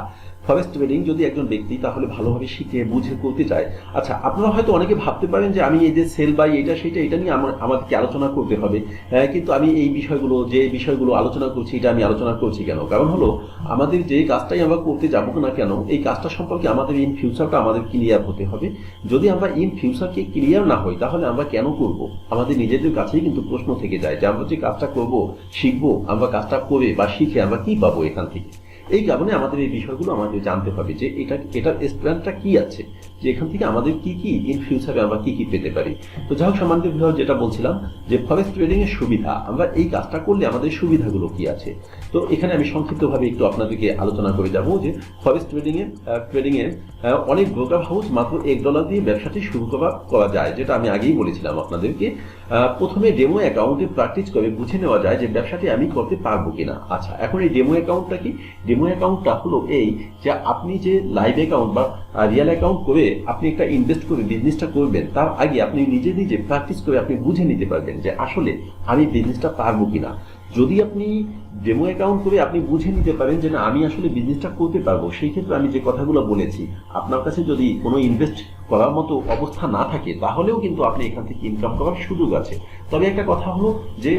A: ফরেক্স ট্রেডিং যদি একজন ব্যক্তি তাহলে ভালোভাবে শিখে বুঝে করতে চায়, আচ্ছা আপনারা হয়তো অনেকে ভাবতে পারেন যে আমি এই যে সেল বাই এটা সেটা এটা নিয়ে আমাদেরকে আলোচনা করতে হবে, কিন্তু আমি এই বিষয়গুলো আলোচনা করছি, এটা আমি আলোচনা করছি কেন? কারণ হলো আমাদের যে কাজটাই আমরা করতে যাবো না কেন, এই কাজটা সম্পর্কে আমাদের ইন ফিউচারটা আমাদের ক্লিয়ার হতে হবে। যদি আমরা ইন ফিউচারকে ক্লিয়ার না হই তাহলে আমরা কেন করব? আমাদের নিজেদের কাছেই কিন্তু প্রশ্ন থেকে যায় যে আমরা যে কাজটা করব, শিখবো, আমরা কাজটা করে বা শিখে আমরা কি পাবো এখান থেকে। এই কারণে আমাদের এই বিষয়গুলো আমাদের জানতে হবে যে এটার স্ট্যান্ডটা কি আছে, যে এখান থেকে আমাদের কি কি ইন ফিউচারে আমরা কি কি পেতে পারি। তো যাই হোক সম্মানিত ভিউয়ার, যেটা বলছিলাম যে ফরেক্স ট্রেডিং এর সুবিধা, আমরা এই কাজটা করলে আমাদের সুবিধাগুলো কি আছে। তো এখানে আমি সংক্ষিপ্তভাবে একটু আপনাদেরকে আলোচনা করে যাব যে ফরেক্স ট্রেডিং এ অনেক ব্রোকার হাউস মাত্র $1 দিয়ে ব্যবসাটি শুরু করা যায়, যেটা আমি আগেই বলেছিলাম আপনাদেরকে। প্রথমে ডেমো অ্যাকাউন্টে প্র্যাকটিস করে বুঝে নেওয়া যায় যে ব্যবসাটি আমি করতে পারবো কিনা। আচ্ছা, এখন এই ডেমো অ্যাকাউন্টটা কি? ডেমো অ্যাকাউন্টটা হলো এই যে আপনি যে লাইভ অ্যাকাউন্ট বা রিয়েল অ্যাকাউন্ট করে আপনি একটা ইনভেস্ট করে বিজনেসটা করবেন, তার আগে আপনি নিজে নিজে প্র্যাকটিস করে আপনি বুঝে নিতে পারবেন যে আসলে আমি বিজনেসটা পারবো কিনা। যদি আপনি ডেমো অ্যাকাউন্ট করে আপনি বুঝে নিতে পারেন যে না আমি আসলে বিজনেসটা করতে পারবো, সেই ক্ষেত্রে আমি যে কথাগুলো বলেছি, আপনার কাছে যদি কোনো ইনভেস্ট করার মতো অবস্থা না থাকে তাহলেও কিন্তু আপনি এখান থেকে ইনকাম করার সুযোগ আছে। তবে একটা কথা হলো যে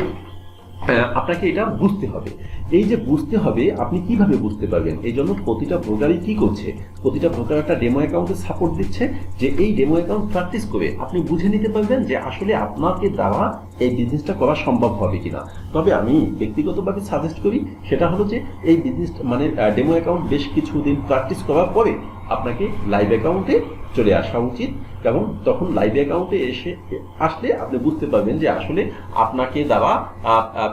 A: আপনাকে এটা বুঝতে হবে। এই যে বুঝতে হবে, আপনি কিভাবে বুঝতে পারবেন? এই জন্য প্রতিটা ব্রোকারই কি করছে, প্রতিটা ব্রোকার একটা ডেমো অ্যাকাউন্টে সাপোর্ট দিচ্ছে, যে এই ডেমো অ্যাকাউন্ট প্র্যাকটিস করে আপনি বুঝে নিতে পারবেন যে আসলে আপনাকে দ্বারা এই বিজনেসটা করা সম্ভব হবে কিনা। তবে আমি ব্যক্তিগতভাবে সাজেস্ট করি সেটা হলো যে এই বিজনেস মানে ডেমো অ্যাকাউন্ট বেশ কিছুদিন প্র্যাকটিস করার পরে আপনাকে লাইভ অ্যাকাউন্টে চলে আসা উচিত, কারণ তখন লাইভ অ্যাকাউন্টে আসলে আপনি বুঝতে পারবেন যে আসলে আপনাকে দ্বারা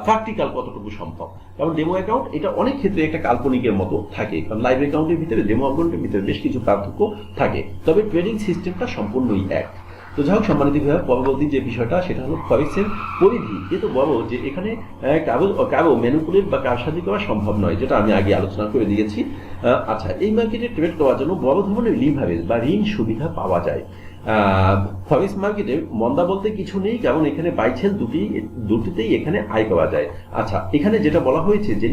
A: প্র্যাকটিক্যাল কতটুকু সম্ভব। কারণ ডেমো অ্যাকাউন্ট এটা অনেক ক্ষেত্রে একটা কাল্পনিকের মতো থাকে, কারণ লাইভ অ্যাকাউন্টের ভিতরে ডেমো অ্যাকাউন্টের ভিতরে বেশ কিছু পার্থক্য থাকে, তবে ট্রেডিং সিস্টেমটা সম্পূর্ণই এক। তো যাই হোক সম্মানিত ভাইয়া, পরবর্তী যে বিষয়টা সেটা হলো ফরেক্সের পরিধি এত বড় যে এখানে কারো ম্যানিপুলেট বা কারসাজি করা সম্ভব নয়, যেটা আমি আগে আলোচনা করে দিয়েছি। আচ্ছা, এই মার্কেটে ট্রেড করার জন্য বড় ধরনের লিভারেজ বা ঋণ সুবিধা পাওয়া যায়। ফরেক্স মার্কেটে মন্দা বলতে কিছু নেই, কারণ এখানে বাই সেল দুটিতেই এখানে আয় পাওয়া যায়। আচ্ছা, এখানে যেটা বলা হয়েছে যে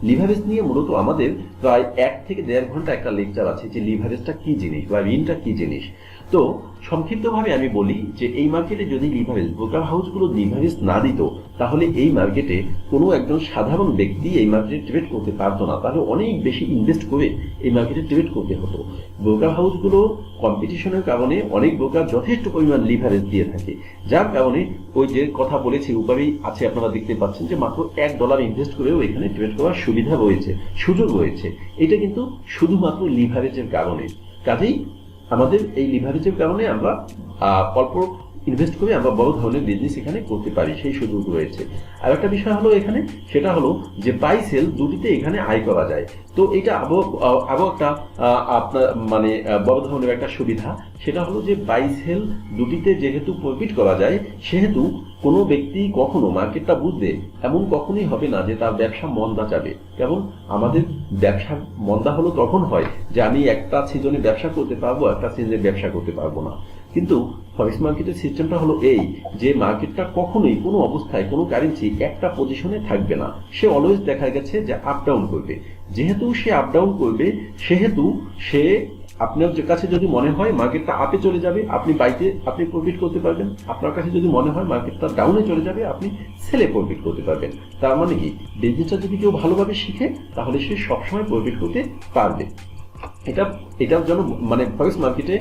A: লিভারেজ নিয়ে মূলত আমাদের প্রায় 1 থেকে 1.5 ঘন্টা একটা লেকচার আছে যে লিভারেজটা কি জিনিস বা ঋণটা কি জিনিস। তো সংক্ষিপ্তভাবে আমি বলি যে এই মার্কেটে যদি ব্রোকার হাউসগুলো লিভারেজ না দিত, তাহলে এই মার্কেটে কোনো একজন সাধারণ ব্যক্তি এই মার্কেটে ট্রেড করতে পারতো না, তাহলে অনেক বেশি ইনভেস্ট করে এই মার্কেটে ট্রেড করতে হতো। ব্রোকার হাউসগুলো কম্পিটিশনের কারণে অনেক ব্রোকার যথেষ্ট পরিমাণ লিভারেজ দিয়ে থাকে, যার কারণে ওই যে কথা বলেছি উপরেই আছে, আপনারা দেখতে পাচ্ছেন যে মাত্র $1 ইনভেস্ট করেও এখানে ট্রেড করার সুবিধা রয়েছে, সুযোগ রয়েছে। এটা কিন্তু শুধুমাত্র লিভারেজের কারণে। কাজেই আমাদের এই লিভারেজের কারণে আমরা অল্প ইনভেস্ট করে আমরা বড় ধরনের বিজনেস এখানে করতে পারি, সেই সুযোগ রয়েছে। আর একটা বিষয় হলো এখানে, সেটা হলো যে বাই সেল দুটিতে এখানে আয় করা যায়। তো এটা আরো একটা আপনার মানে বড় ধরনের একটা সুবিধা, সেটা হলো যে বাই সেল দুটিতে যেহেতু প্রফিট করা যায়, সেহেতু কোনো ব্যক্তি কখনো মার্কেটটা বুঝবে এমন কখনোই হবে না যে তার ব্যবসা মন্দা যাবে। কারণ আমাদের ব্যবসা মন্দা হলো তখন হয় যে আমি একটা সিজনে ব্যবসা করতে পারবো, একটা সিজনে ব্যবসা করতে পারবো না। কিন্তু ফরেক্স মার্কেটের সিস্টেমটা হলো এই যে মার্কেটটা কখনোই কোনো অবস্থায় কোনো কারেন্সি একটা পজিশনে থাকবে না, সে অলওয়েজ দেখা গেছে যে আপ ডাউন করবে। যেহেতু সে আপ ডাউন করবে, সেহেতু সে আপনার কাছে যদি মনে হয় মার্কেটটা আপে চলে যাবে, আপনি প্রফিট করতে পারবেন। আপনার কাছে যদি মনে হয় মার্কেটটা ডাউনে চলে যাবে, আপনি সেলে প্রফিট করতে পারবেন। তার মানে কি, বিজনেসটা যদি কেউ ভালোভাবে শিখে তাহলে সে সবসময় প্রফিট করতে পারবে। এটার জন্য মানে ফরেক্স মার্কেটে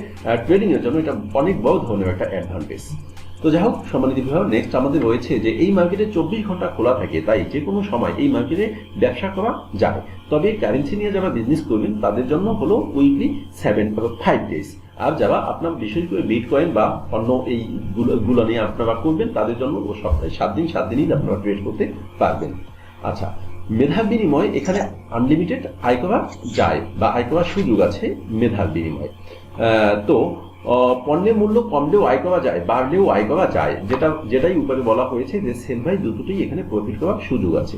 A: ট্রেডিং এর জন্য এটা অনেক বড় ধরনের একটা অ্যাডভান্টেজ। তো যাই হোক সম্মানিত ভিউয়ার, নেক্সট আমাদের রয়েছে যে এই মার্কেটে 24 ঘন্টা খোলা থাকে, তাই যে কোনো সময় এই মার্কেটে ব্যবসা করা যায়। তবে কারেন্সি নিয়ে যারা বিজনেস করবেন তাদের জন্য হলো উইকলি 5 ডেজ, আর যারা আপনার বিশেষ করে বিটকয়েন বা অন্য এইগুলো নিয়ে আপনারা করবেন তাদের জন্য সপ্তাহে 7 দিনই আপনারা ট্রেড করতে পারবেন। আচ্ছা, মেধার বিনিময় এখানে আনলিমিটেড আয় করা যায় বা আয় করার সুযোগ আছে মেধার বিনিময়। তো পণ্যের মূল্য কমলেও আয় করা যায়, বাড়লেও আয় করা যায়, যেটাই উপরে বলা হয়েছে যে সেল বাই দুটোতেই এখানে প্রফিট করার সুযোগ আছে।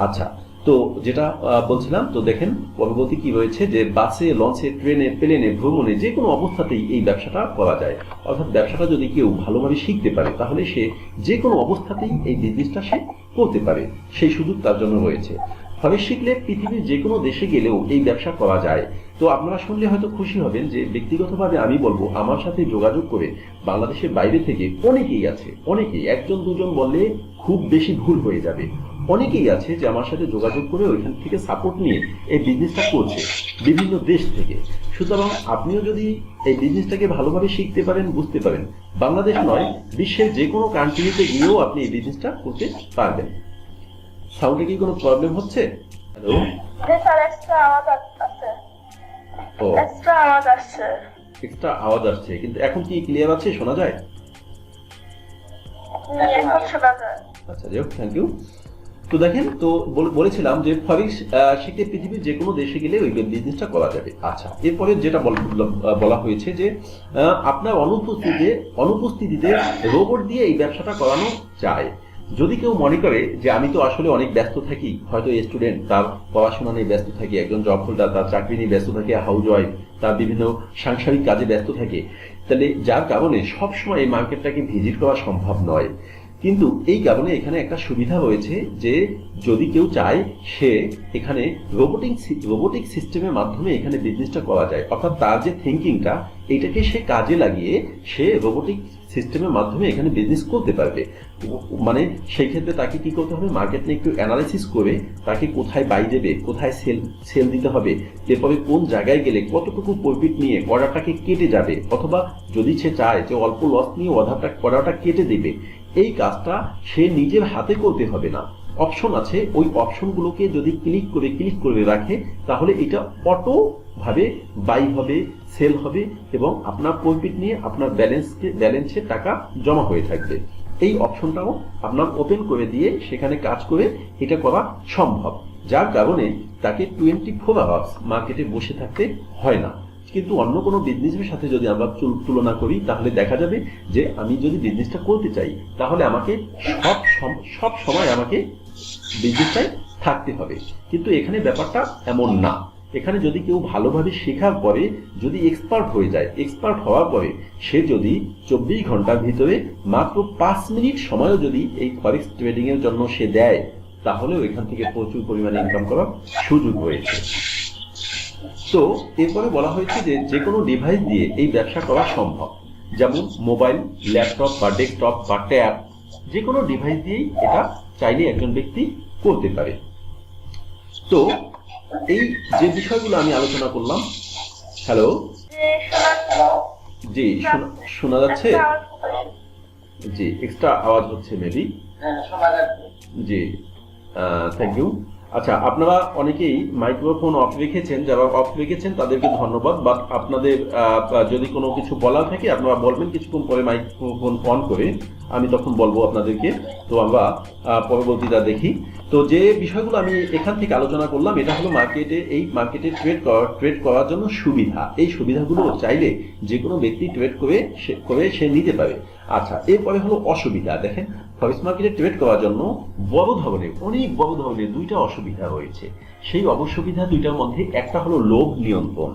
A: আচ্ছা, তো যেটা বলছিলাম, তো দেখেন পরবর্তী কি রয়েছে যে বাসে, লঞ্চে, ট্রেনে, প্লেনে, ভ্রমণে যে কোনো অবস্থাতেই এই ব্যবসাটা করা যায়। অর্থাৎ ব্যবসাটা যদি কেউ ভালোভাবে শিখতে পারে তাহলে সে যে কোনো অবস্থাতেই এই বিজনেসটা সে করতে পারে, সেই সুযোগ তার জন্য রয়েছে। ফরেক্স শিখলে পৃথিবীর যে কোনো দেশে গেলেও এই ব্যবসা করা যায়। তো আপনারা শুনলে হয়তো খুশি হবেন যে ব্যক্তিগতভাবে আমি বলবো আমার সাথে যোগাযোগ করে বাংলাদেশের বাইরে থেকে অনেকেই আছে, অনেকেই, 1-2 বললে খুব বেশি ভুল হয়ে যাবে, অনেকেই আছে যে আমার সাথে যোগাযোগ করে ওইখান থেকে সাপোর্ট নিয়ে এই বিজনেসটা করছে বিভিন্ন দেশ থেকে। সুতরাং আপনিও যদি এই বিজনেসটাকে ভালোভাবে শিখতে পারেন, বুঝতে পারেন, বাংলাদেশ নয় বিশ্বের যে কোনো কান্ট্রিতে গিয়েও আপনি এই বিজনেসটা করতে পারবেন। সাউন্ডে কি কোনো প্রবলেম হচ্ছে? হ্যালো,
B: জি স্যার, এক্সট্রা আওয়াজ আছে।
A: ও
B: এক্সট্রা আওয়াজ আসছে।
A: এক্সট্রা আওয়াজ আসছে, কিন্তু এখন কি ক্লিয়ার আছে, শোনা যায়?
B: এখন শোনা যায়।
A: আচ্ছা, যাই হোক, থ্যাংক ইউ। তো দেখেন, তো বলেছিলাম যে ফরেক্স শিখে পৃথিবীর যে কোনো দেশে গেলে ওই বিজনেসটা করা যাবে। আচ্ছা, এরপরে যেটা বলা হয়েছে যে আপনার অনুপস্থিতিতে রোবট দিয়ে এই ব্যবসাটা করানো যায়। যদি কেউ মনে করে যে আমি তো আসলে অনেক ব্যস্ত থাকি, হয়তো স্টুডেন্ট, তার পড়াশোনা নিয়ে ব্যস্ত থাকে, একজন জব হোল্ডার তার চাকরি নিয়ে ব্যস্ত থাকে, হাউস ওয়াইফ তার বিভিন্ন সাংসারিক কাজে ব্যস্ত থাকে, তাহলে যার কারণে সবসময় এই মার্কেটটাকে ভিজিট করা সম্ভব নয়। কিন্তু এই কারণে এখানে একটা সুবিধা রয়েছে যে যদি কেউ চায় সে এখানে রোবোটিক সিস্টেমের মাধ্যমে এখানে বিজনেসটা করা যায়, অর্থাৎ তার যে থিঙ্কিংটা এটাকে সে কাজে লাগিয়ে সে রোবোটিক সিস্টেমের মাধ্যমে এখানে বিজনেস করতে পারবে। মানে সেই ক্ষেত্রে তাকে কি করতে হবে, মার্কেট নিয়ে একটু অ্যানালাইসিস করে তাকে কোথায় বাই দেবে, কোথায় সেল দিতে হবে, এরপরে কোন জায়গায় গেলে কতটুকু প্রফিট নিয়ে অর্ডারটাকে কেটে যাবে, অথবা যদি সে চায় যে অল্প লস নিয়ে অর্ডারটা কেটে দেবে, এই কাজটা সে নিজের হাতে করতে হবে না। অপশন আছে, ওই অপশনগুলোকে যদি ক্লিক করে রাখে তাহলে এটা অটো ভাবে বাই হবে, সেল হবে এবং আপনার প্রফিট নিয়ে আপনার ব্যালেন্সে টাকা জমা হয়ে থাকবে। এই অপশনটাও আপনার ওপেন করে দিয়ে সেখানে কাজ করে এটা করা সম্ভব, যার কারণে তাকে 24 আওয়ার্স মার্কেটে বসে থাকতে হয় না। কিন্তু অন্য কোনো বিজনেসের সাথে যদি আমরা তুলনা করি তাহলে দেখা যাবে যে আমি যদি বিজনেসটা করতে চাই তাহলে আমাকে সব সময় আমাকে বিজনেসটাই থাকতে হবে, কিন্তু এখানে ব্যাপারটা এমন না। এখানে যদি কেউ ভালোভাবে শেখার পরে যদি এক্সপার্ট হয়ে যায়, এক্সপার্ট হওয়ার পরে সে যদি 24 ঘন্টার ভিতরে মাত্র 5 মিনিট সময়ও যদি এই ফরেক্স ট্রেডিং এর জন্য সে দেয় তাহলেও এখান থেকে প্রচুর পরিমাণে ইনকাম করার সুযোগ রয়েছে। তো এরপরে বলা হয়েছে যে যে কোনো ডিভাইস দিয়ে এই ব্যবসা করা সম্ভব, যেমন মোবাইল, ল্যাপটপ বা ডেস্কটপ বা ট্যাব, যে কোনো ডিভাইস দিয়েই এটা চাইলে একজন ব্যক্তি করতে পারে। তো এই যে বিষয়গুলো আমি আলোচনা করলাম, হ্যালো, জি শোনা যাচ্ছে? জি, এক্সট্রা আওয়াজ হচ্ছে মেবি। G, thank you. আচ্ছা, আপনারা অনেকেই মাইক্রোফোন অফ রেখেছেন, যারা অফ রেখেছেন তাদেরকে ধন্যবাদ, বাট আপনাদের যদি কোনো কিছু বলার থাকে আপনারা বলবেন, কিছুক্ষণ পরে মাইক্রোফোন অন করে আমি তখন বলবো আপনাদেরকে। তো আমরা পরবর্তীটা দেখি। তো যে বিষয়গুলো আমি এখান থেকে আলোচনা করলাম এটা হলো মার্কেটে ট্রেড করার জন্য সুবিধা। এই সুবিধাগুলো চাইলে যে কোনো ব্যক্তি ট্রেড করে সে নিতে পারে। আচ্ছা, এরপরে হলো অসুবিধা। দেখেন, ফরেক্স মার্কেটে ট্রেড করার জন্য অনেক বড় ধরনের দুইটা অসুবিধা রয়েছে। সেই অসুবিধা দুইটার মধ্যে একটা হলো লোভ নিয়ন্ত্রণ।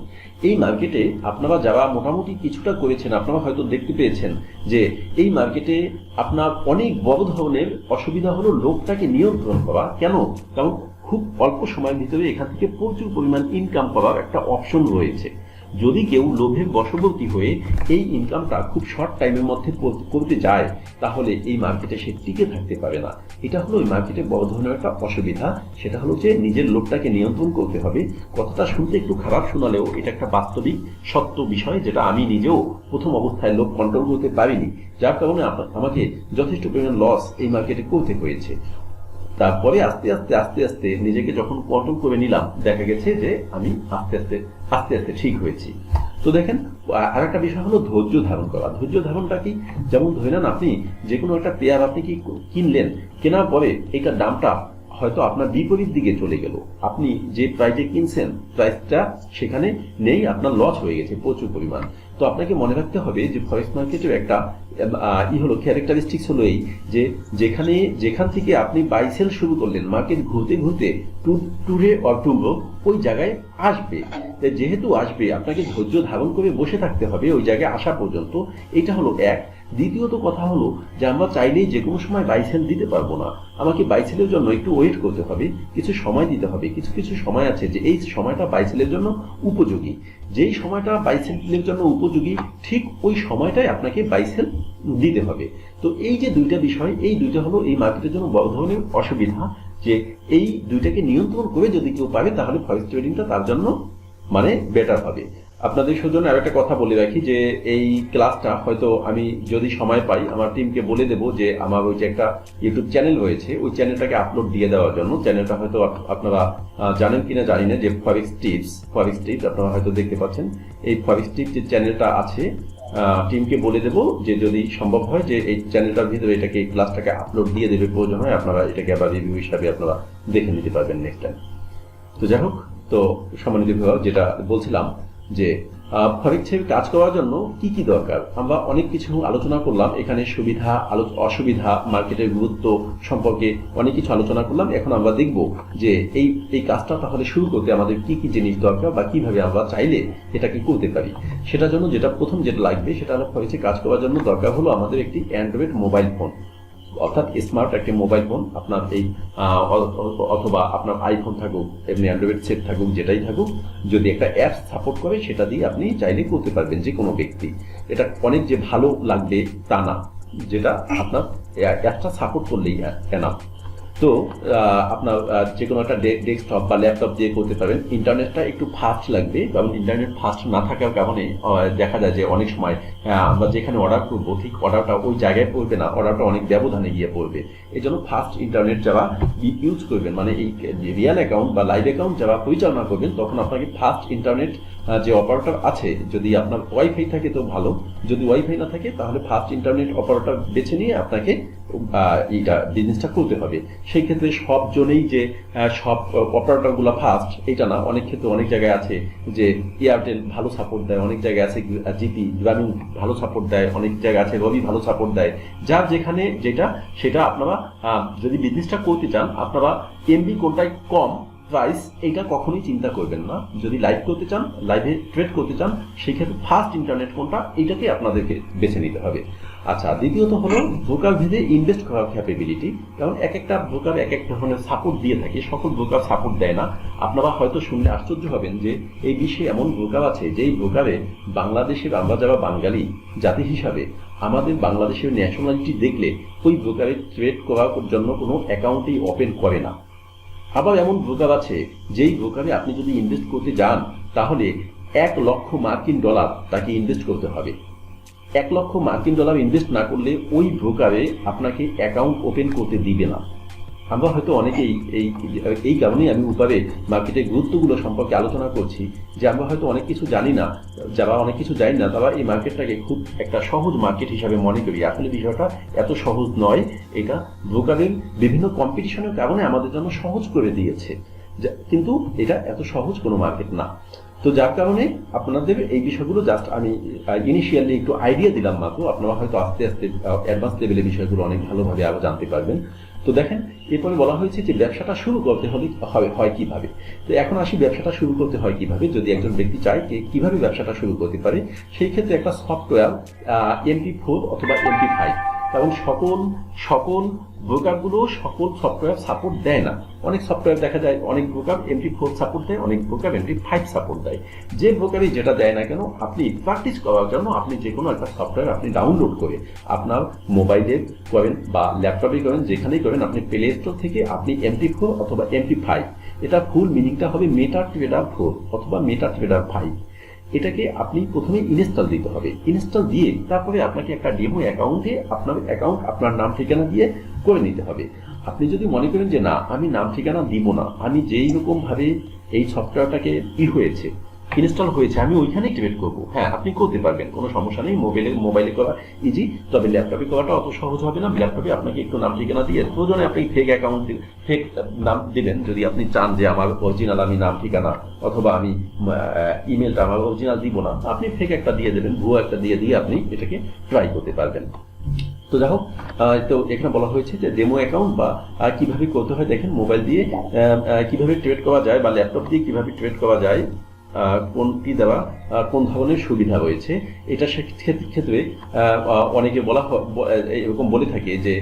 A: এই মার্কেটে আপনারা যারা মোটামুটি কিছুটা করেছেন আপনারা হয়তো দেখতে পেয়েছেন যে এই মার্কেটে আপনার অনেক বড় ধরনের অসুবিধা হলো লোভটাকে নিয়ন্ত্রণ করা। কেন? কারণ খুব অল্প সময়ের ভিতরে এখান থেকে প্রচুর পরিমাণ ইনকাম করার একটা অপশন রয়েছে। যদি কেউ লোভের বশবর্তী হয়ে এই ইনকামটা খুব শর্ট টাইমের মধ্যে করতে যায় তাহলে এই মার্কেটে সে টিকে থাকতে পারে না। এটা হলো এই মার্কেটে বড় ধরনের একটা অসুবিধা। সেটা হলো যে নিজের লোভটাকে নিয়ন্ত্রণ করতে হবে। কথাটা শুনতে একটু খারাপ শোনালেও এটা একটা বাস্তবিক সত্য বিষয়, যেটা আমি নিজেও প্রথম অবস্থায় লোভ কন্ট্রোল করতে পারিনি, যার কারণে আমাকে যথেষ্ট পরিমাণ লস এই মার্কেটে করতে হয়েছে। তারপরে আস্তে আস্তে নিজেকে যখন কন্ট্রোল করে নিলাম দেখা গেছে যে আমি আস্তে আস্তে ঠিক হয়েছি। তো দেখেন, আর একটা বিষয় হলো ধৈর্য ধারণ করা। ধৈর্য ধারণটা কি? যেমন ধরে নেন আপনি যে কোনো একটা পেয়ার আপনি কি কিনলেন, কেনার পরে এটার দামটা হয়তো আপনার বিপরীত দিকে চলে গেল, আপনি যে প্রাইসে কিনছেন প্রাইসটা সেখানে নেই, আপনার লস হয়ে গেছে প্রচুর পরিমাণ। তো আপনাকে মনে রাখতে হবে যে ফরেক্স মার্কেটের একটা ক্যারেক্টারিস্টিক্স হলো এই যে যেখান থেকে আপনি বাই সেল শুরু করলেন, মার্কেট ঘুরতে টুরে ওই জায়গায় আসবে। যেহেতু আসবে আপনাকে ধৈর্য ধারণ করে বসে থাকতে হবে ওই জায়গায় আসা পর্যন্ত। এটা হলো এক। দ্বিতীয়ত কথা হলো যে আমরা চাইলেই যে কোনো সময় বাই সেল দিতে পারবো না, আমাকে বাই সেলের জন্য একটু ওয়েট করতে হবে, কিছু সময় দিতে হবে। কিছু সময় আছে যে এই সময়টা বাই সেলের জন্য উপযোগী। যেই সময়টা বাই সেলের জন্য উপযোগী ঠিক ওই সময়টাই আপনাকে বাই সেল দিতে হবে। তো এই যে দুইটা বিষয়, এই দুইটা হলো এই মার্কেটের জন্য বড় ধরনের অসুবিধা, যে এই দুইটাকে নিয়ন্ত্রণ করে যদি কেউ পারে তাহলে ফরেক্স ট্রেডিংটা তার জন্য বেটার হবে। আপনাদের সৌজন্যে আর একটা কথা বলে রাখি যে এই ক্লাসটা হয়তো আমি যদি সময় পাই আমার টিমকে বলে দেবো যে আমার ওই যে একটা ইউটিউব চ্যানেল রয়েছে ওই চ্যানেলটাকে আপলোড দিয়ে দেওয়ার জন্য। চ্যানেলটা হয়তো আপনারা জানেন কিনা জানি না, যে ফরেক্স টিপস আপনারা হয়তো দেখতে পাচ্ছেন। এই ফরেক্স টিপস যে চ্যানেলটা আছে, টিমকে বলে দেবো যে যদি সম্ভব হয় যে এই চ্যানেলটার ভিতরে এটাকে এই ক্লাসটাকে আপলোড দিয়ে দেবে, প্রয়োজন হয় আপনারা এটাকে আবার রিভিউ হিসাবে আপনারা দেখে নিতে পারবেন নেক্সট টাইম। তো যাই হোক, তো সম্মানিত ভিউয়ার, যেটা বলছিলাম যে ফরেক্সে কাজ করার জন্য কি কি দরকার আমরা অনেক কিছু আলোচনা করলাম এখানে, সুবিধা অসুবিধা, মার্কেটের গুরুত্ব সম্পর্কে অনেক কিছু আলোচনা করলাম। এখন আমরা দেখব যে এই কাজটা তাহলে শুরু করতে আমাদের কি কি জিনিস দরকার বা কিভাবে আমরা চাইলে এটাকে করতে পারি। সেটার জন্য প্রথম যেটা লাগবে সেটা হলো ফরেক্সে কাজ করার জন্য দরকার হলো আমাদের একটি অ্যান্ড্রয়েড মোবাইল ফোন, অর্থাৎ স্মার্ট একটি মোবাইল ফোন। আপনার এই অথবা আপনার আইফোন থাকুক, এমনি অ্যান্ড্রয়েড সেট থাকুক, যেটাই থাকুক, যদি একটা অ্যাপস সাপোর্ট করে সেটা দিয়ে আপনি চাইলে করতে পারবেন যে কোনো ব্যক্তি। এটা অনেক যে ভালো লাগবে তা না, যেটা আপনার অ্যাপটা সাপোর্ট করলেই এনাফ। তো আপনার যে কোনো একটা ডেস্কটপ বা ল্যাপটপ দিয়ে করতে পারবেন। ইন্টারনেটটা একটু ফাস্ট লাগবে, কারণ ইন্টারনেট ফাস্ট না থাকার কারণে দেখা যায় যে অনেক সময় আমরা যেখানে অর্ডার করবো ঠিক অর্ডারটা ওই জায়গায় পড়বে না, অর্ডারটা অনেক ব্যবধানে গিয়ে পড়বে। এই জন্য ফাস্ট ইন্টারনেট যারা ইউজ করবেন, মানে এই রিয়েল অ্যাকাউন্ট বা লাইভ অ্যাকাউন্ট যারা পরিচালনা করবেন, তখন আপনাকে ফাস্ট ইন্টারনেট যে অপারেটর আছে, যদি আপনার ওয়াইফাই থাকে তো ভালো, যদি ওয়াইফাই না থাকে তাহলে ফাস্ট ইন্টারনেট অপারেটর বেছে নিয়ে আপনাকে এইটা বিজনেসটা করতে হবে। সেই ক্ষেত্রে সব জনেই যে সব অপারেটরগুলো ফাস্ট এটা না, অনেক ক্ষেত্রে অনেক জায়গায় আছে যে এয়ারটেল ভালো সাপোর্ট দেয়, অনেক জায়গায় আছে জিপি গ্রামীণ ভালো সাপোর্ট দেয়, অনেক জায়গায় আছে রবি ভালো সাপোর্ট দেয়। যার যেখানে যেটা সেটা আপনারা যদি বিজনেসটা করতে চান, আপনারা এমবি কোনটাই কম প্রাইস এইটা কখনোই চিন্তা করবেন না। যদি লাইভ করতে চান, লাইভে ট্রেড করতে চান, সেই ক্ষেত্রে ফার্স্ট ইন্টারনেট কোনটা এইটাকে আপনাদেরকে বেছে নিতে হবে। আচ্ছা, দ্বিতীয়ত হলো ব্রোকার ভেদে ইনভেস্ট করার ক্যাপাবিলিটি। কারণ এক একটা ব্রোকার এক এক ধরনের সাপোর্ট দিয়ে থাকে, সকল ব্রোকার সাপোর্ট দেয় না। আপনারা হয়তো শুনলে আশ্চর্য হবেন যে এই বিশ্বে এমন ব্রোকার আছে যেই ব্রোকারে বাংলাদেশের আমরা যারা বাঙালি জাতি হিসাবে আমাদের বাংলাদেশের ন্যাশনালিটি দেখলে ওই ব্রোকারে ট্রেড করার জন্য কোনো অ্যাকাউন্টই ওপেন করে না। আবার এমন ব্রোকার আছে যেই ব্রোকারে আপনি যদি ইনভেস্ট করতে যান তাহলে $1,00,000 তাকে ইনভেস্ট করতে হবে। $1,00,000 ইনভেস্ট না করলে ওই ব্রোকারে আপনাকে অ্যাকাউন্ট ওপেন করতে দিবে না। আমরা হয়তো অনেকেই এই কারণেই আমি উপরে মার্কেটের গুরুত্বগুলো সম্পর্কে আলোচনা করছি, যে আমরা হয়তো অনেক কিছু জানি না, যারা অনেক কিছু জানি না তারা এই মার্কেটটাকে খুব একটা সহজ মার্কেট হিসাবে মনে করি। আসলে বিষয়টা এত সহজ নয়। এটা ব্রোকারের বিভিন্ন কম্পিটিশনের কারণে আমাদের জন্য সহজ করে দিয়েছে, কিন্তু এটা এত সহজ কোনো মার্কেট না। তো যার কারণে আপনাদের এই বিষয়গুলো জাস্ট আমি ইনিশিয়ালি একটু আইডিয়া দিলাম মাত্র, আপনারা হয়তো আস্তে আস্তে অ্যাডভান্স লেভেলের বিষয়গুলো অনেক ভালোভাবে আরো জানতে পারবেন। তো দেখেন, এরপরে বলা হয়েছে যে ব্যবসাটা শুরু করতে হলে হয় কিভাবে। তো এখন আসি ব্যবসাটা শুরু করতে হয় কিভাবে। যদি একজন ব্যক্তি চায় কিভাবে ব্যবসাটা শুরু করতে পারে, সেই ক্ষেত্রে একটা সফটওয়্যার MP4 অথবা MP5, কারণ সকল ব্রোকারগুলো সকল সফটওয়্যার সাপোর্ট দেয় না। অনেক সফটওয়্যার দেখা যায় অনেক ব্রোকার MP4 সাপোর্ট দেয়, অনেক ব্রোকার MP5 সাপোর্ট দেয়। যে ব্রোকারই যেটা দেয় না কেন, আপনি প্র্যাকটিস করার জন্য আপনি যে কোনো একটা সফটওয়্যার আপনি ডাউনলোড করে আপনার মোবাইলে করেন বা ল্যাপটপে করেন, যেখানেই করেন, আপনি প্লে স্টোর থেকে আপনি MP4 অথবা MP5, এটা ফুল মিনিংটা হবে MetaTrader 4 অথবা MetaTrader 5, এটাকে আপনি প্রথমে ইনস্টল দিতে হবে। ইনস্টল দিয়ে তারপরে আপনাকে একটা ডেমো অ্যাকাউন্টে আপনার অ্যাকাউন্ট আপনার নাম ঠিকানা দিয়ে করে নিতে হবে। আপনি যদি মনে করেন যে না, আমি নাম ঠিকানা দিব না, আমি যেই রকম ভাবে এই সফটওয়্যারটাকে হয়েছে, ইনস্টল হয়েছে, আমি ওইখানেই ট্রেড করবো, হ্যাঁ আপনি করতে পারবেন, কোনো সমস্যা নেই। মোবাইলে করা ইজি, তবে ল্যাপটপে করাটা অত সহজ হবে না। ল্যাপটপে আপনাকে একটু নাম ঠিকানা দিয়ে, প্রয়োজনে আপনি ফেক অ্যাকাউন্ট ফেক নাম দিবেন যদি আপনি চান যে আমার অরিজিনাল আমি নাম ঠিকানা অথবা আমি ইমেলটা আমার অরিজিনাল দিব না, আপনি ফেক একটা দিয়ে দেবেন, ভুয়ো একটা দিয়ে আপনি এটাকে ট্রাই করতে পারবেন। তো যাই হোক, তো এখানে বলা হয়েছে যে ডেমো অ্যাকাউন্ট বা কিভাবে করতে হয়। দেখেন, মোবাইল দিয়ে কিভাবে ট্রেড করা যায় বা ল্যাপটপ দিয়ে কিভাবে ট্রেড করা যায়, কোনটি দ্বারা কোন ধরনের সুবিধা রয়েছে, এটা ক্ষেত্রে অনেকে এরকম বলে থাকে যে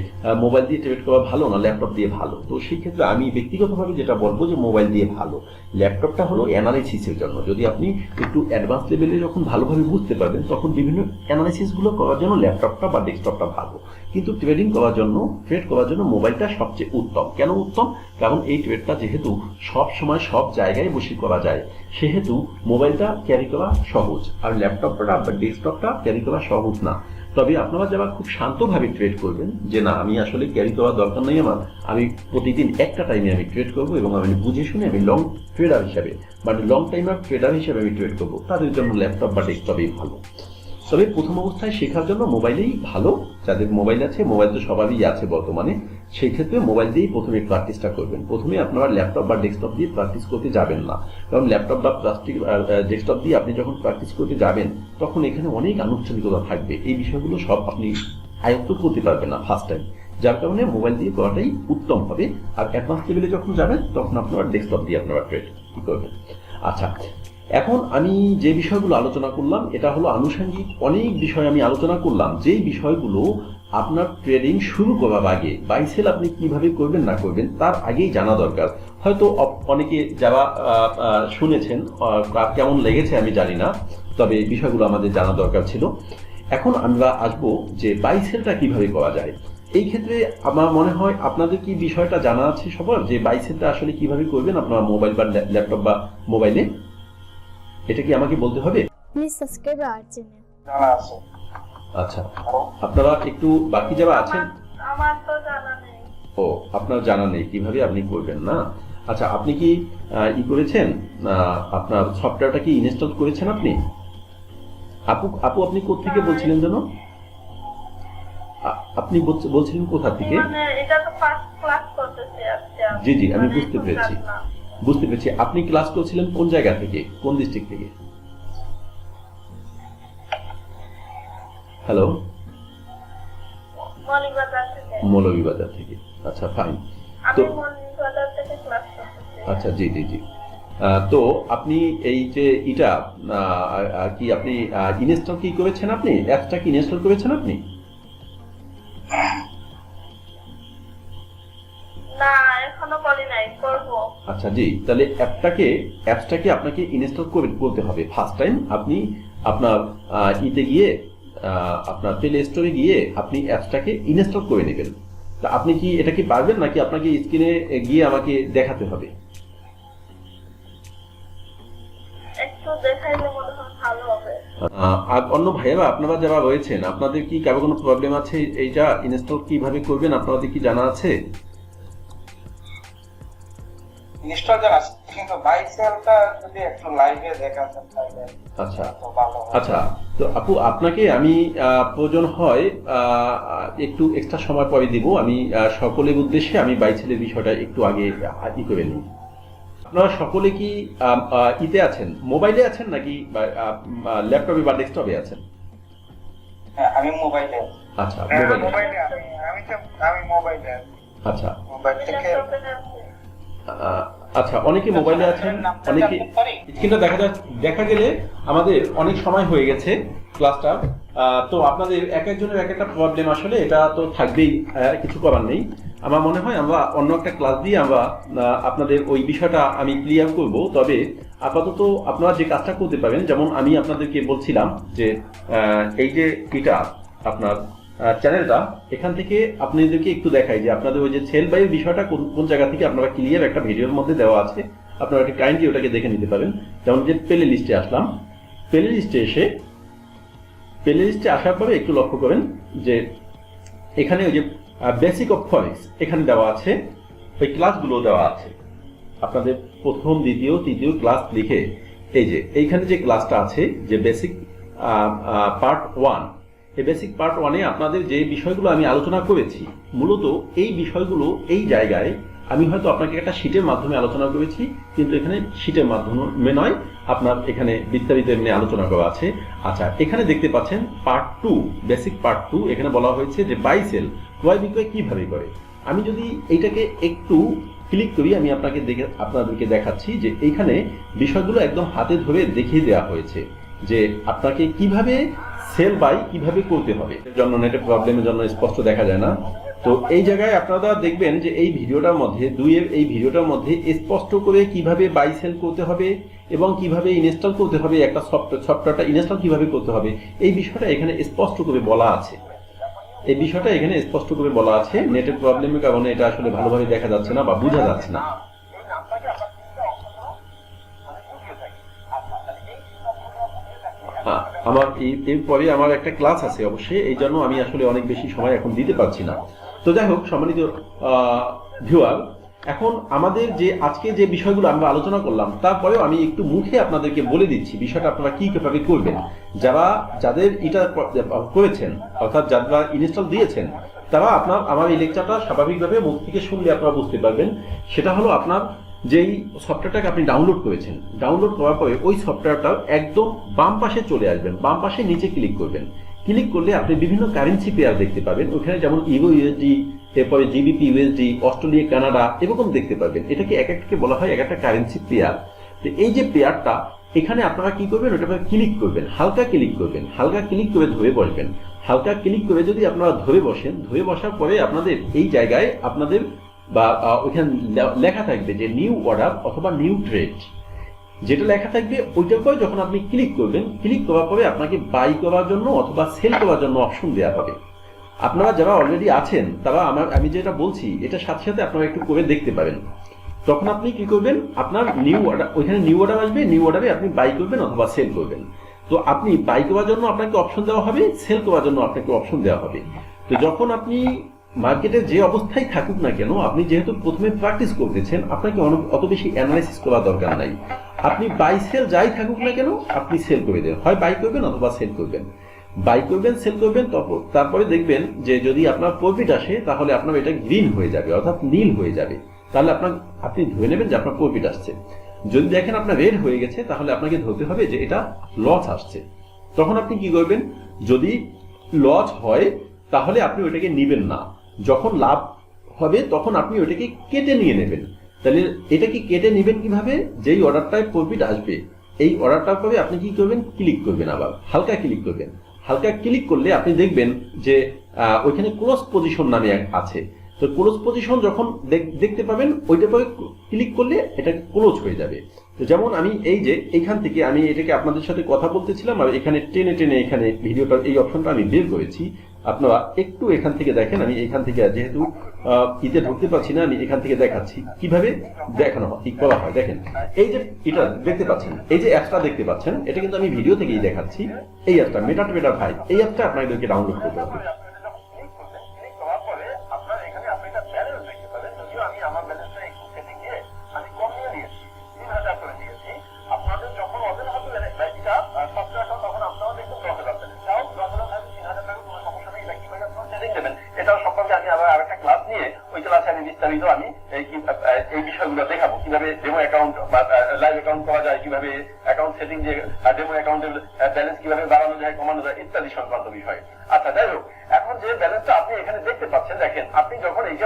A: মোবাইল দিয়ে ট্রেড করা ভালো না ল্যাপটপ দিয়ে ভালো। তো সেই ক্ষেত্রে আমি ব্যক্তিগতভাবে যেটা বলবো যে মোবাইল দিয়ে ভালো। ল্যাপটপটা হলো অ্যানালাইসিসের জন্য, যদি আপনি একটু অ্যাডভান্স লেভেলে যখন ভালোভাবে বুঝতে পারবেন তখন বিভিন্ন অ্যানালাইসিসগুলো করার জন্য ল্যাপটপটা বা ডেস্কটপটা ভালো। কিন্তু ট্রেড করার জন্য মোবাইলটা সবচেয়ে উত্তম। কেন উত্তম? কারণ এই ট্রেডটা যেহেতু সব সময় সব জায়গায় বসে করা যায়, সেহেতু মোবাইলটা ক্যারি করা সহজ, আর ল্যাপটপটা বা ডেস্কটপটা ক্যারি করা সহজ না। তবে আপনারা যারা খুব শান্তভাবে ট্রেড করবেন, যে না আমি আসলে ক্যারি করার দরকার নেই আমার, আমি প্রতিদিন একটা টাইমে আমি ট্রেড করবো এবং আমি বুঝে শুনে আমি লং ট্রেডার হিসাবে মানে লং টাইমার ট্রেডার হিসাবে আমি ট্রেড করবো, তাদের জন্য ল্যাপটপ বা ডেস্কটপই ভালো। তবে প্রথম অবস্থায় শেখার জন্য মোবাইলেই ভালো। যাদের মোবাইল আছে, মোবাইল তো সবারই আছে বর্তমানে, সেই ক্ষেত্রে মোবাইল দিয়েই প্রথমে প্র্যাকটিসটা করবেন। প্রথমে আপনারা ল্যাপটপ বা ডেস্কটপ দিয়ে প্র্যাকটিস করতে যাবেন না, কারণ ল্যাপটপ বা ডেস্কটপ দিয়ে আপনি যখন প্র্যাকটিস করতে যাবেন তখন এখানে অনেক আনুষ্ঠানিকতা থাকবে, এই বিষয়গুলো সব আপনি আয়ত্ত করতে পারবেন না ফার্স্ট টাইম, যার কারণে মোবাইল দিয়ে করাটাই উত্তম হবে। আর অ্যাডভান্স লেভেলে যখন যাবেন তখন আপনারা ডেস্কটপ দিয়ে আপনারা ট্রেড করবেন। আচ্ছা, এখন আমি যে বিষয়গুলো আলোচনা করলাম এটা হলো আনুষঙ্গিক অনেক বিষয় আমি আলোচনা করলাম, যেই বিষয়গুলো আপনার ট্রেডিং শুরু করার আগে বাই সেল আপনি কিভাবে করবেন না করবেন তার আগেই জানা দরকার। হয়তো অনেকে যারা শুনেছেন কেমন লেগেছে আমি জানি না, তবে বিষয়গুলো আমাদের জানা দরকার ছিল। এখন আমরা আসবো যে বাই সেলটা কিভাবে করা যায়। এই ক্ষেত্রে আমার মনে হয় আপনাদের কি বিষয়টা জানা আছে সবার, যে বাই সেলটা আসলে কিভাবে করবেন আপনারা মোবাইল বা ল্যাপটপ বা মোবাইলে, এটা কি আমাকে বলতে হবে?
D: Please subscribe our channel.
C: জানা আছে।
A: আচ্ছা, আপনারা একটু বাকি যারা আছেন,
B: আমার তো জানা নেই।
A: ও আপনার জানা নেই কিভাবে আপনি করবেন না। আচ্ছা, আপনি কি করেছেন, আপনার সফটওয়্যারটা কি ইনস্টল করেছেন আপনি? আপু আপু আপনি কোথা থেকে বলছিলেন যেন? আপনি বলছিলেন কোথা থেকে?
B: মানে এটা তো ফার্স্ট ক্লাস করতেছি আজকে আমি।
A: জি জি, আমি
B: মানে
A: বুঝতে
B: খুব
A: পেরেছি
B: জানি না।
A: বুঝতে পেরেছি। আপনি ক্লাস করছিলেন কোন জায়গা থেকে, কোন ডিস্ট্রিক্ট থেকে? হ্যালো,
B: মৌলভীবাজার থেকে।
A: মৌলভীবাজার থেকে। আচ্ছা, ফাইন।
B: আমি
A: তো
B: মৌলভীবাজার থেকে ক্লাস করতেছি।
A: আচ্ছা, জি জি জি। তো আপনি এই যে এটা কি আপনি ইনস্টল কি করেছেন, আপনি অ্যাপসটা কি ইনস্টল করেছেন আপনি?
B: না, এখনো করি নাই, করব।
A: আচ্ছা জি, তাহলে অ্যাপসটাকে আপনাকে ইনস্টল করতে হবে ফার্স্ট টাইম। আপনি আপনার ইতে গিয়ে আপনার প্লে স্টোরে গিয়ে আপনি অ্যাপসটাকে ইনস্টল করে নেবেন। তা আপনি কি এটা কি পারবেন, নাকি আপনাকে স্ক্রিনে গিয়ে আমাকে দেখাতে হবে?
B: একটু দেখাইলে মনে হয় ভালো হবে।
A: আর অন্য ভাইয়েরা আপনারা যারা রয়েছেন, আপনাদের কি কারো কোনো প্রবলেম আছে এইটা ইনস্টল কিভাবে করবেন, আপনাদের কি জানা আছে?
C: ইনস্টল জানা আছে, কিন্তু বাই সেলটা যদি একটু লাইভে দেখা যায় তাহলে
A: আচ্ছা
C: তো ভালো হয়।
A: আচ্ছা, তো আপু আপনাকে আমি প্রয়োজন হয় একটু এক্সট্রা সময় পরে দিব। আমি সকলের উদ্দেশ্যে আমি বাই সেলের বিষয়টা একটু আগে করে নিই। আপনারা সকলে কি ইতে আছেন, মোবাইলে আছেন নাকি ল্যাপটপে বা ডেস্কটপে আছেন?
C: হ্যাঁ, আমি মোবাইলে।
A: আচ্ছা,
C: হ্যাঁ,
A: মোবাইলে।
C: মোবাইলে আমি মোবাইলে আছি।
A: আচ্ছা
C: মোবাইল থেকে
B: ল্যাপটপে আছে।
A: আচ্ছা, অনেকে মোবাইলে আছেন, অনেকে স্ক্রিনটা দেখা গেলে আমাদের অনেক সময় হয়ে গেছে ক্লাসটা। তো আপনাদের এক একজনের এক একটা প্রবলেম, আসলে এটা তো থাকবেই, কিছু করার নেই। আমার মনে হয় আমরা অন্য একটা ক্লাস দিয়ে আমরা আপনাদের ওই বিষয়টা আমি ক্লিয়ার করব। তবে আপাতত আপনারা যে কাজটা করতে পারেন, যেমন আমি আপনাদেরকে বলছিলাম যে এই যে এটা আপনার চ্যানেলটা, এখান থেকে আপনাদেরকে একটু দেখাই যে আপনাদের ওই যে সেল বাইয়ের বিষয়টা কোন জায়গা থেকে আপনারা ক্লিয়ার একটা ভিডিওর মধ্যে দেওয়া আছে, আপনারা একটা কাইন্ডলি ওটাকে দেখে নিতে পারেন। যেমন যে প্লে লিস্টে আসলাম, প্লে লিস্টে আসার পরে একটু লক্ষ্য করেন যে এখানে ওই যে বেসিক অফ ফরেক্স এখানে দেওয়া আছে, ওই ক্লাসগুলো দেওয়া আছে। আপনাদের প্রথম, দ্বিতীয়, তৃতীয় ক্লাস লিখে এই যে এইখানে যে ক্লাসটা আছে, যে বেসিক পার্ট 1, এই বেসিক পার্ট 1-এ আপনাদের যে বিষয়গুলো আমি আলোচনা করেছি, মূলত এই বিষয়গুলো এই জায়গায় আমি হয়তো আপনাকে একটা শীটের মাধ্যমে আলোচনা করেছি, কিন্তু এখানে শীটের মাধ্যমে নয়, আপনার এখানে বিস্তারিত এমনি আলোচনা করা আছে। আচ্ছা, এখানে দেখতে পাচ্ছেন পার্ট 2, বেসিক পার্ট 2, এখানে বলা হয়েছে যে বাই সেল ক্রয় বিক্রয় কিভাবে করে। আমি যদি এইটাকে একটু ক্লিক করি, আমি আপনাদেরকে দেখাচ্ছি যে এইখানে বিষয়গুলো একদম হাতে ধরে দেখিয়ে দেওয়া হয়েছে যে আপনাকে কিভাবে সেল বাই কিভাবে করতে হবে। এর জন্য নেটের প্রবলেমের জন্য স্পষ্ট দেখা যায় না। তো এই জায়গায় আপনারা দেখবেন যে এই ভিডিওটার মধ্যে, এই ভিডিওটার মধ্যে স্পষ্ট করে কিভাবে বাই সেল করতে হবে এবং কিভাবে ইনস্টল করতে হবে, একটা সফটওয়্যারটা ইনস্টল কিভাবে করতে হবে, এই বিষয়টা এখানে স্পষ্ট করে বলা আছে। এই বিষয়টা এখানে স্পষ্ট করে বলা আছে। নেটের প্রবলেমের কারণে এটা আসলে ভালোভাবে দেখা যাচ্ছে না বা বোঝা যাচ্ছে না। আমার এরপরে আমার একটা ক্লাস আছে অবশ্যই, এই জন্য আমি আসলে অনেক বেশি সময় এখন দিতে পারছি না। তো যাই হোক, সম্মানিত ভিউয়ার, এখন আমাদের যে আজকে যে বিষয়গুলো আমরা আলোচনা করলাম, তারপরেও আমি একটু মুখে আপনাদেরকে বলে দিচ্ছি বিষয়টা আপনারা কিভাবে করবেন। যাদের এটা করেছেন, অর্থাৎ যারা ইনস্টল দিয়েছেন, তারা আমার এই লেকচারটা স্বাভাবিকভাবে মুখ থেকে শুনলে আপনারা বুঝতে পারবেন। সেটা হলো, আপনার যেই সফটওয়্যারটাকে আপনি ডাউনলোড করেছেন, ডাউনলোড করার পরে ওই সফটওয়্যারটার একদম বাম পাশে চলে আসবেন, বাম পাশে নিচে ক্লিক করবেন। ক্লিক করলে আপনি বিভিন্ন কারেন্সি পেয়ার দেখতে পাবেন। ওখানে যেমন ইউরো ইউএসডি, এরপরে জিবিপি ইউএসডি, অস্ট্রেলিয়া, কানাডা, এরকম দেখতে পাবেন। এটাকে এক একটাকে বলা হয় এক একটা কারেন্সি পেয়ার। তো এই যে পেয়ারটা, এখানে আপনারা কি করবেন, ওটা ক্লিক করবেন, হালকা ক্লিক করবেন, হালকা ক্লিক করে ধরে বসবেন। হালকা ক্লিক করে যদি আপনারা ধরে বসেন, ধরে বসার পরে আপনাদের এই জায়গায় আপনাদের বা ওইখানে লেখা থাকবে যে নিউ অর্ডার অথবা নিউ ট্রেড, যেটা লেখা থাকবে ওইটার পরে যখন আপনি ক্লিক করবেন, ক্লিক করার পরে আপনাকে বাই করার জন্য অথবা সেল করার জন্য অপশন দেওয়া হবে। আপনারা যারা অলরেডি আছেন তারা আমি যেটা বলছি এটার সাথে সাথে আপনারা একটু করে দেখতে পারেন। তখন আপনি কি করবেন, আপনার নিউ অর্ডার, ওইখানে নিউ অর্ডার আসবে, নিউ অর্ডারে আপনি বাই করবেন অথবা সেল করবেন। তো আপনি বাই করার জন্য আপনাকে অপশন দেওয়া হবে, সেল করার জন্য আপনাকে অপশন দেওয়া হবে। তো যখন আপনি মার্কেটে যে অবস্থায় থাকুক না কেন, আপনি যেহেতু প্রথমে প্র্যাকটিস করতেছেন, আপনাকে অত বেশি অ্যানালাইসিস করার দরকার নাই। আপনি বাই সেল যাই থাকুক না কেন, আপনি সেল করে দেন, হয় বাই করবেন অথবা সেল করবেন। বাই করবেন, সেল করবেন, তারপরে দেখবেন যে যদি আপনার প্রফিট আসে তাহলে আপনার এটা গ্রিন হয়ে যাবে, অর্থাৎ নীল হয়ে যাবে। তাহলে আপনি ধরে নেবেন যে আপনার প্রফিট আসছে। যদি দেখেন আপনার রেড হয়ে গেছে, তাহলে আপনাকে ধরতে হবে যে এটা লস আসছে। তখন আপনি কি করবেন, যদি লস হয় তাহলে আপনি ওইটাকে নিবেন না। যখন লাভ হবে তখন আপনি ওইটাকে কেটে নিয়ে নেবেন। তাহলে এটাকে কেটে নেবেন কিভাবে, যেই অর্ডারটায় প্রফিট আসবে এই অর্ডারটার পরে আপনি কি করবেন, ক্লিক করবেন, আবার হালকা ক্লিক করবেন। হালকা ক্লিক করলে আপনি দেখবেন যে ওইখানে ক্লোজ পজিশন নামে আছে। তো ক্লোজ পজিশন যখন দেখতে পাবেন, ওইটার পরে ক্লিক করলে এটা ক্লোজ হয়ে যাবে। তো যেমন আমি এই যে এইখান থেকে আমি এটাকে আপনাদের সাথে কথা বলতেছিলাম, আর এখানে টেনে টেনে এখানে ভিডিওটার এই অপশনটা আমি বের করেছি। আপনারা একটু এখান থেকে দেখেন, আমি এখান থেকে যেহেতু ইতে ঢুকতে পারছি না, আমি এখান থেকে দেখাচ্ছি কিভাবে দেখানো হয়, করা হয়। দেখেন, এই যে এটা দেখতে পাচ্ছেন, এই যে অ্যাপটা দেখতে পাচ্ছেন, এটা কিন্তু আমি ভিডিও থেকেই দেখাচ্ছি। এই অ্যাপটা মেটাট্রেডার ভাই, এই অ্যাপটা আপনাদেরকে ডাউনলোড করতে হবে।
E: আমি এই বিষয়গুলো দেখাবো, কিভাবে ডেমো অ্যাকাউন্ট বা লাইভ অ্যাকাউন্ট করা যায়, কিভাবে অ্যাকাউন্ট সেটিং, যে ডেমো অ্যাকাউন্টের ব্যালেন্স কিভাবে বাড়ানো যায়, কমানো যায়, ইত্যাদি সংক্রান্ত বিষয়। আচ্ছা, যাই হোক, এখন যে ব্যালেন্সটা আপনি এখানে দেখতে পাচ্ছেন, দেখেন আপনি যখন এই যে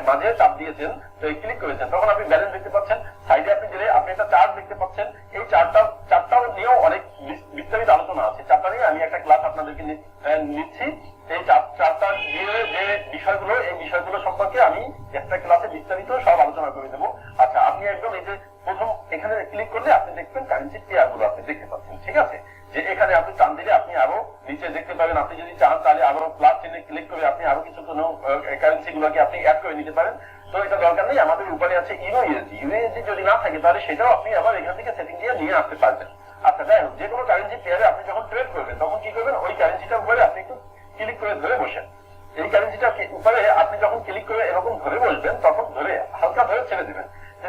E: মাঝে চাপ দিয়েছেন, তো ক্লিক করেছেন, তখন আপনি ব্যালেন্স দেখতে পাচ্ছেন। সাইডে আপনি দিলে আপনি একটা চার্ট দেখতে পাচ্ছেন। এই চার্টটাও নিয়েও অনেক বিস্তারিত আলোচনা আছে। চার্টটা নিয়ে আমি একটা ক্লাস আপনাদেরকে নিচ্ছি। এই চার্টটা নিয়ে যে বিষয়গুলো, এই বিষয়গুলো সম্পর্কে আমি একটা ক্লাসে বিস্তারিত সব আলোচনা করে দেবো। আচ্ছা, আপনি একদম এই যে প্রথম এখানে ক্লিক করলে আপনি দেখবেন কারেন্সি পেয়ারগুলো আপনি দেখতে পাচ্ছেন। ঠিক আছে, যে এখানে আপনি টান দিলে আপনি আরো নিচে দেখতে পাবেন। আপনি যদি চান তাহলে আবারও প্লাস চিহ্নে ক্লিক করে আপনি আরো কিছু কোনো কারেন্সি গুলোকে আপনি অ্যাড করে নিতে পারেন। তো এটা দরকার নেই। আমাদের উপরে আছে ইউরো ইউএসডি। ইউএসডি যদি না থাকে তাহলে সেটাও আপনি আবার এখান থেকে সেটিং দিয়ে নিয়ে আসতে পারবেন। আচ্ছা, যাই হোক, যে কোনো কারেন্সি পেয়ারে আপনি যখন ট্রেড করবেন তখন কি করবেন, ওই কারেন্সিটার উপরে আপনি একটু ক্লিক করে ধরে বসেন। এই কারেন্সিটা উপরে আপনি যখন ক্লিক করে এরকম ধরে বসবেন, তখন ধরে হালকা ধরে ছেড়ে দিবেন।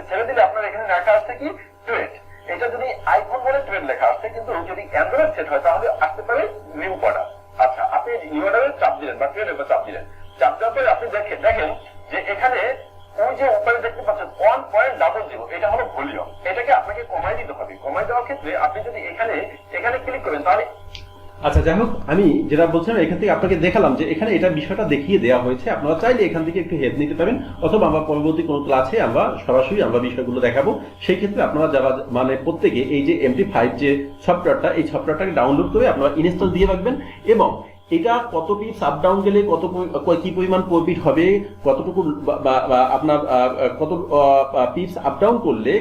E: ছেড়ে দিলে আপনার এখানে লেখা আসছে কি, ট্রেড। এটা যদি আইফোন বলে ট্রেড লেখা আসছে, কিন্তু যদি অ্যান্ড্রয়েড সেট হয় তাহলে আসতে পারে নিউ অর্ডার। আচ্ছা, আপনি নিউ অর্ডারে চাপ দিলেন বা ট্রেডের উপর চাপ দিলেন। চাপ দেওয়ার পরে আপনি দেখেন যে এখানে ওই যে উপরে দেখতে পাচ্ছেন 1.00, এটা হলো ভলিউম। এটাকে আপনাকে কমাই দিতে হবে। কমাই দেওয়ার ক্ষেত্রে আপনি যদি এখানে ক্লিক করেন তাহলে
A: আচ্ছা, যাই হোক, আমি যেটা বলছিলাম এখান থেকে আপনাকে দেখালাম যে এখানে এটা বিষয়টা দেখিয়ে দেওয়া হয়েছে। আপনারা চাইলে এখান থেকে একটু হেল্প নিতে পারেন, অথবা আমরা পরবর্তী কোনো ক্লাসে আমরা সরাসরি বিষয়গুলো দেখাবো। সেই ক্ষেত্রে আপনারা যারা প্রত্যেকে এই যে MT5 যে সফটওয়্যারটা, এই সফটওয়্যারটাকে ডাউনলোড করে আপনারা ইনস্টল দিয়ে রাখবেন। এবং এটা কত পিপস আপ ডাউন গেলে কি পরিমাণ প্রফিট হবে, কতটুকু আপনার কত পিপস আপ ডাউন করলে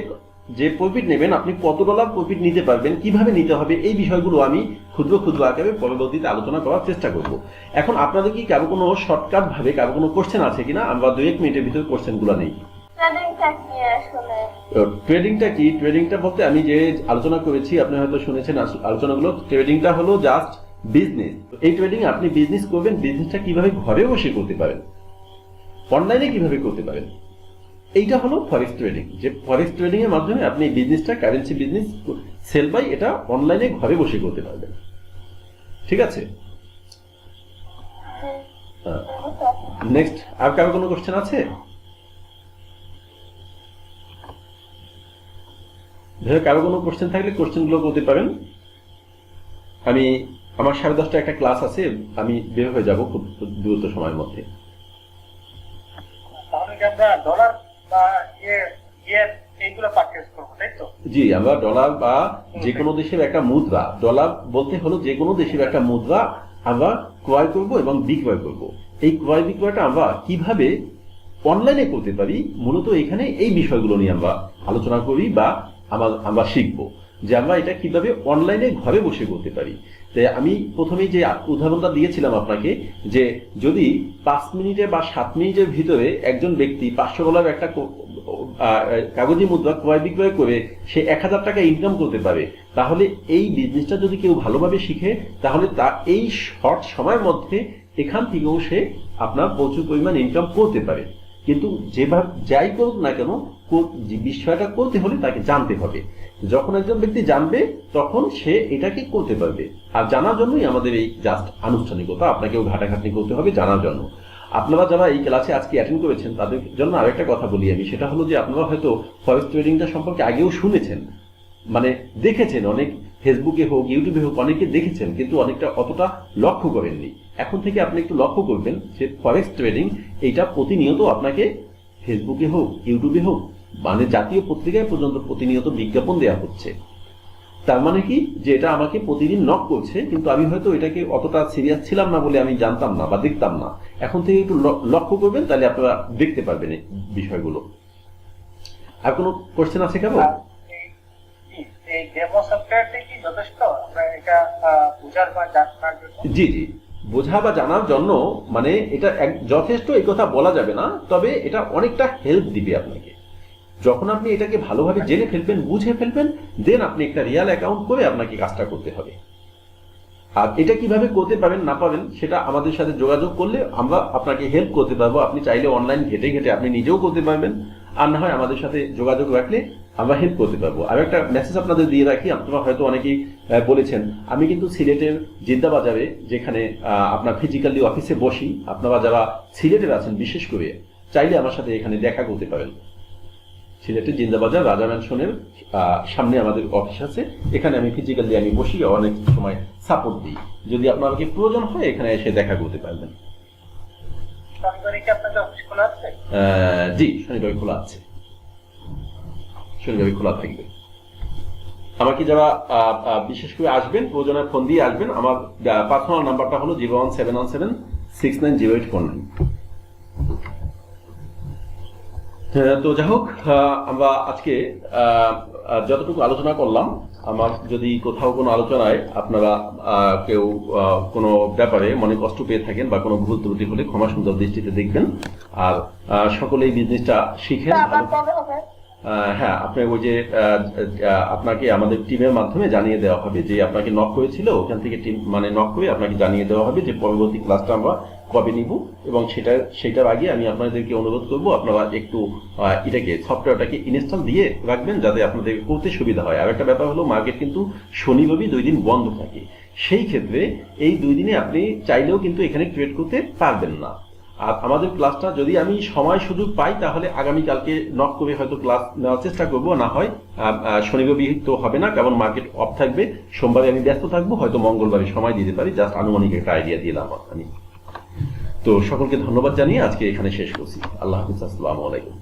A: যে প্রফিট নেবেন আপনি কত ডলার প্রফিট নিতে পারবেন, কিভাবে নিতে হবে, এই বিষয়গুলো আমি ক্ষুদ্র ক্ষুদ্র আকারে পরবর্তীতে আলোচনা করার চেষ্টা করব। এখন আপনাদের কি কারো কোনো শর্টকাট ভাবে কারো কোনো কোশ্চেন আছে কিনা? আমরা 2-1 মিনিটের ভিতরে কোশ্চেনগুলো নেই।
B: ট্রেডিংটা কি আসলে?
A: ট্রেডিংটা কি? ট্রেডিংটা বলতে আমি যে আলোচনা করেছি আপনি হয়তো শুনেছেন আলোচনাগুলো। ট্রেডিংটা হলো জাস্ট বিজনেস। এই ট্রেডিং আপনি বিজনেস করবেন, বিজনেসটা কিভাবে ঘরে বসে করতে পারেন, অনলাইনে কিভাবে করতে পারেন, এইটা হলো ফরেক্স ট্রেডিং। যে ফরেক্স ট্রেডিং এর মাধ্যমে আপনি বিজনেসটা, কারেন্সি বিজনেস সেল বাই, এটা অনলাইনে ঘরে বসে করতে পারবেন। ঠিক আছে? নেক্সট, আর কারো কোনো কোশ্চেন আছে? কারো কোনো কোশ্চেন থাকলে কোশ্চেনগুলো করতে পারেন। আমি আমার 10:30 একটা ক্লাস আছে, আমি বের হয়ে যাব খুব দ্রুত সময়ের মধ্যে।
C: তাহলে কি আমরা ডলার বা ইয়েন এইগুলো পারচেজ করবো, তাই তো?
A: জি, আমরা ডলার বা যে কোনো দেশের একটা মুদ্রা, ডলার বলতে হলো যে কোনো দেশের একটা মুদ্রা আমরা ক্রয় করব এবং বিক্রয় করব। এই ক্রয় বিক্রয়টা আমরা কিভাবে অনলাইনে করতে পারি, মূলত এখানে এই বিষয়গুলো নিয়ে আমরা আলোচনা করি বা আমরা শিখবো যে আমরা এটা কিভাবে অনলাইনে ঘরে বসে করতে পারি। তাই আমি প্রথমেই যে উদাহরণটা দিয়েছিলাম আপনাকে, যে যদি 5 মিনিটে বা 7 মিনিটের ভিতরে একজন ব্যক্তি $500 একটা কাগজি মুদ্রা ক্রয় বিক্রয় করে সে 1000 টাকা ইনকাম করতে পারে, তাহলে এই বিজনেসটা যদি কেউ ভালোভাবে শিখে, তাহলে তা এই শর্ট সময়ের মধ্যে এখান থেকেও সে আপনার প্রচুর পরিমাণ ইনকাম করতে পারে। কিন্তু যেভাবে যাই করুক না কেন, বিষয়টা করতে হলে তাকে জানতে হবে। যখন একজন ব্যক্তি জানবে তখন সে এটাকে করতে পারবে। আর জানার জন্যই আমাদের এই জাস্ট আনুষ্ঠানিকতা, আপনাকেও ঘাটাঘাটি করতে হবে জানার জন্য। আপনারা যারা এই ক্লাসে আজকে অ্যাটেন্ড করেছেন তাদের জন্য আরেকটা কথা বলি আমি, সেটা হলো যে আপনারা হয়তো ফরেক্স ট্রেডিংটা সম্পর্কে আগেও শুনেছেন, মানে দেখেছেন, অনেক ফেসবুকে হোক ইউটিউবে হোক অনেকে দেখেছেন, কিন্তু অনেকটা অতটা লক্ষ্য করেননি। এখন থেকে আপনি একটু লক্ষ্য করবেন যে ফরেক্স ট্রেডিং এইটা প্রতিনিয়ত আপনাকে ফেসবুকে হোক ইউটিউবে হোক, মানে জাতীয় পত্রিকায় পর্যন্ত প্রতিনিয়ত বিজ্ঞাপন দেওয়া হচ্ছে। তার মানে কি, যে এটা আমাকে প্রতিদিন নক করছে, কিন্তু আমি হয়তো এটাকে অতটা সিরিয়াস ছিলাম না বলে আমি জানতাম না বা দেখতাম না। এখন থেকে একটু লক্ষ্য করবেন, তাহলে আপনারা দেখতে পারবেন এই বিষয়গুলো। আর কোনো কোশ্চেন আছে কেমন?
C: এই ডেমো সফটওয়্যারটা কি যথেষ্ট আমরা এটা বুঝার বা জানার জন্য?
A: জি জি, বোঝা বা জানার জন্য মানে এটা যথেষ্ট এই কথা বলা যাবে না, তবে এটা অনেকটা হেল্প দিবে আপনাকে। যখন আপনি এটাকে ভালোভাবে জেনে ফেলবেন, বুঝে ফেলবেন, দেন আপনি একটা রিয়াল অ্যাকাউন্ট করে আপনাকে কাজটা করতে হবে। আর এটা কিভাবে করতে পারেন না পাবেন সেটা আমাদের সাথে যোগাযোগ করলে আমরা আপনাকে হেল্প করতে পারবো। আপনি চাইলে অনলাইন ঘেটে ঘেটে আপনি নিজেও করতে পারবেন, আর না হয় আমাদের সাথে যোগাযোগ রাখলে আমরা হেল্প করতে পারবো। আর একটা মেসেজ আপনাদের দিয়ে রাখি, আপনারা হয়তো অনেকেই বলেছেন, আমি কিন্তু সিলেটের জিদ্দাবাজারে, যেখানে আপনার ফিজিক্যালি অফিসে বসি, আপনারা যারা সিলেটের আছেন বিশেষ করে চাইলে আমার সাথে এখানে দেখা করতে পারেন। সিলেটের জিন্দাবাজার রাজা ম্যানশনের সামনে আমাদের অফিস আছে, এখানে আমি ফিজিক্যালি আমি বসি, অনেক সময় সাপোর্ট দিই। যদি আপনাকে প্রয়োজন হয় এখানে এসে দেখা করতে পারবেন। জি, শনিবার খোলা আছে, শনিবার খোলা থাকবে। আমাকে যারা বিশেষ করে আসবেন প্রয়োজনে ফোন দিয়ে আসবেন। আমার পার্সোনাল নাম্বারটা হলো 01717690849। তো যাই হোক, আমরা আজকে যতটুকু আলোচনা করলাম, আমার যদি কোথাও কোনো আলোচনায় আপনারা কেউ কোনো ব্যাপারে মনে কষ্ট পেয়ে থাকেন বা কোনো ভুল ত্রুটি হলে ক্ষমা সুন্দর দৃষ্টিতে দেখবেন। আর সকলেই বিজনেসটা শিখেন। হ্যাঁ, আপনি ওই যে আপনাকে আমাদের টিমের মাধ্যমে জানিয়ে দেওয়া হবে, যে আপনাকে নক করেছিল ওখান থেকে টিম মানে নক করে আপনাকে জানিয়ে দেওয়া হবে যে পরবর্তী ক্লাসটা আমরা কবে নিব। এবং সেটার আগে আমি আপনাদেরকে অনুরোধ করব আপনারা একটু এটাকে সফটওয়্যারটাকে ইনস্টল দিয়ে রাখবেন, যাতে আপনাদের করতে সুবিধা হয়। আর একটা ব্যাপার হলো, মার্কেট কিন্তু শনি রবি 2 দিন বন্ধ থাকে, সেই ক্ষেত্রে এই 2 দিনে আপনি চাইলেও কিন্তু এখানে ট্রেড করতে পারবেন না। আর আমাদের ক্লাসটা যদি আমি সময় সুযোগ পাই তাহলে আগামীকালকে নক করে হয়তো ক্লাস নেওয়ার চেষ্টা করব, না হয় শনি রবি তো হবে না, কারণ মার্কেট অফ থাকবে। সোমবারে আমি ব্যস্ত থাকবো, হয়তো মঙ্গলবারে সময় দিতে পারি। জাস্ট আনুমানিক একটা আইডিয়া দিলাম আমি। তো সকলকে ধন্যবাদ জানিয়ে আজকে এখানে শেষ করছি। আল্লাহ হাফিজ, আসসালামু আলাইকুম।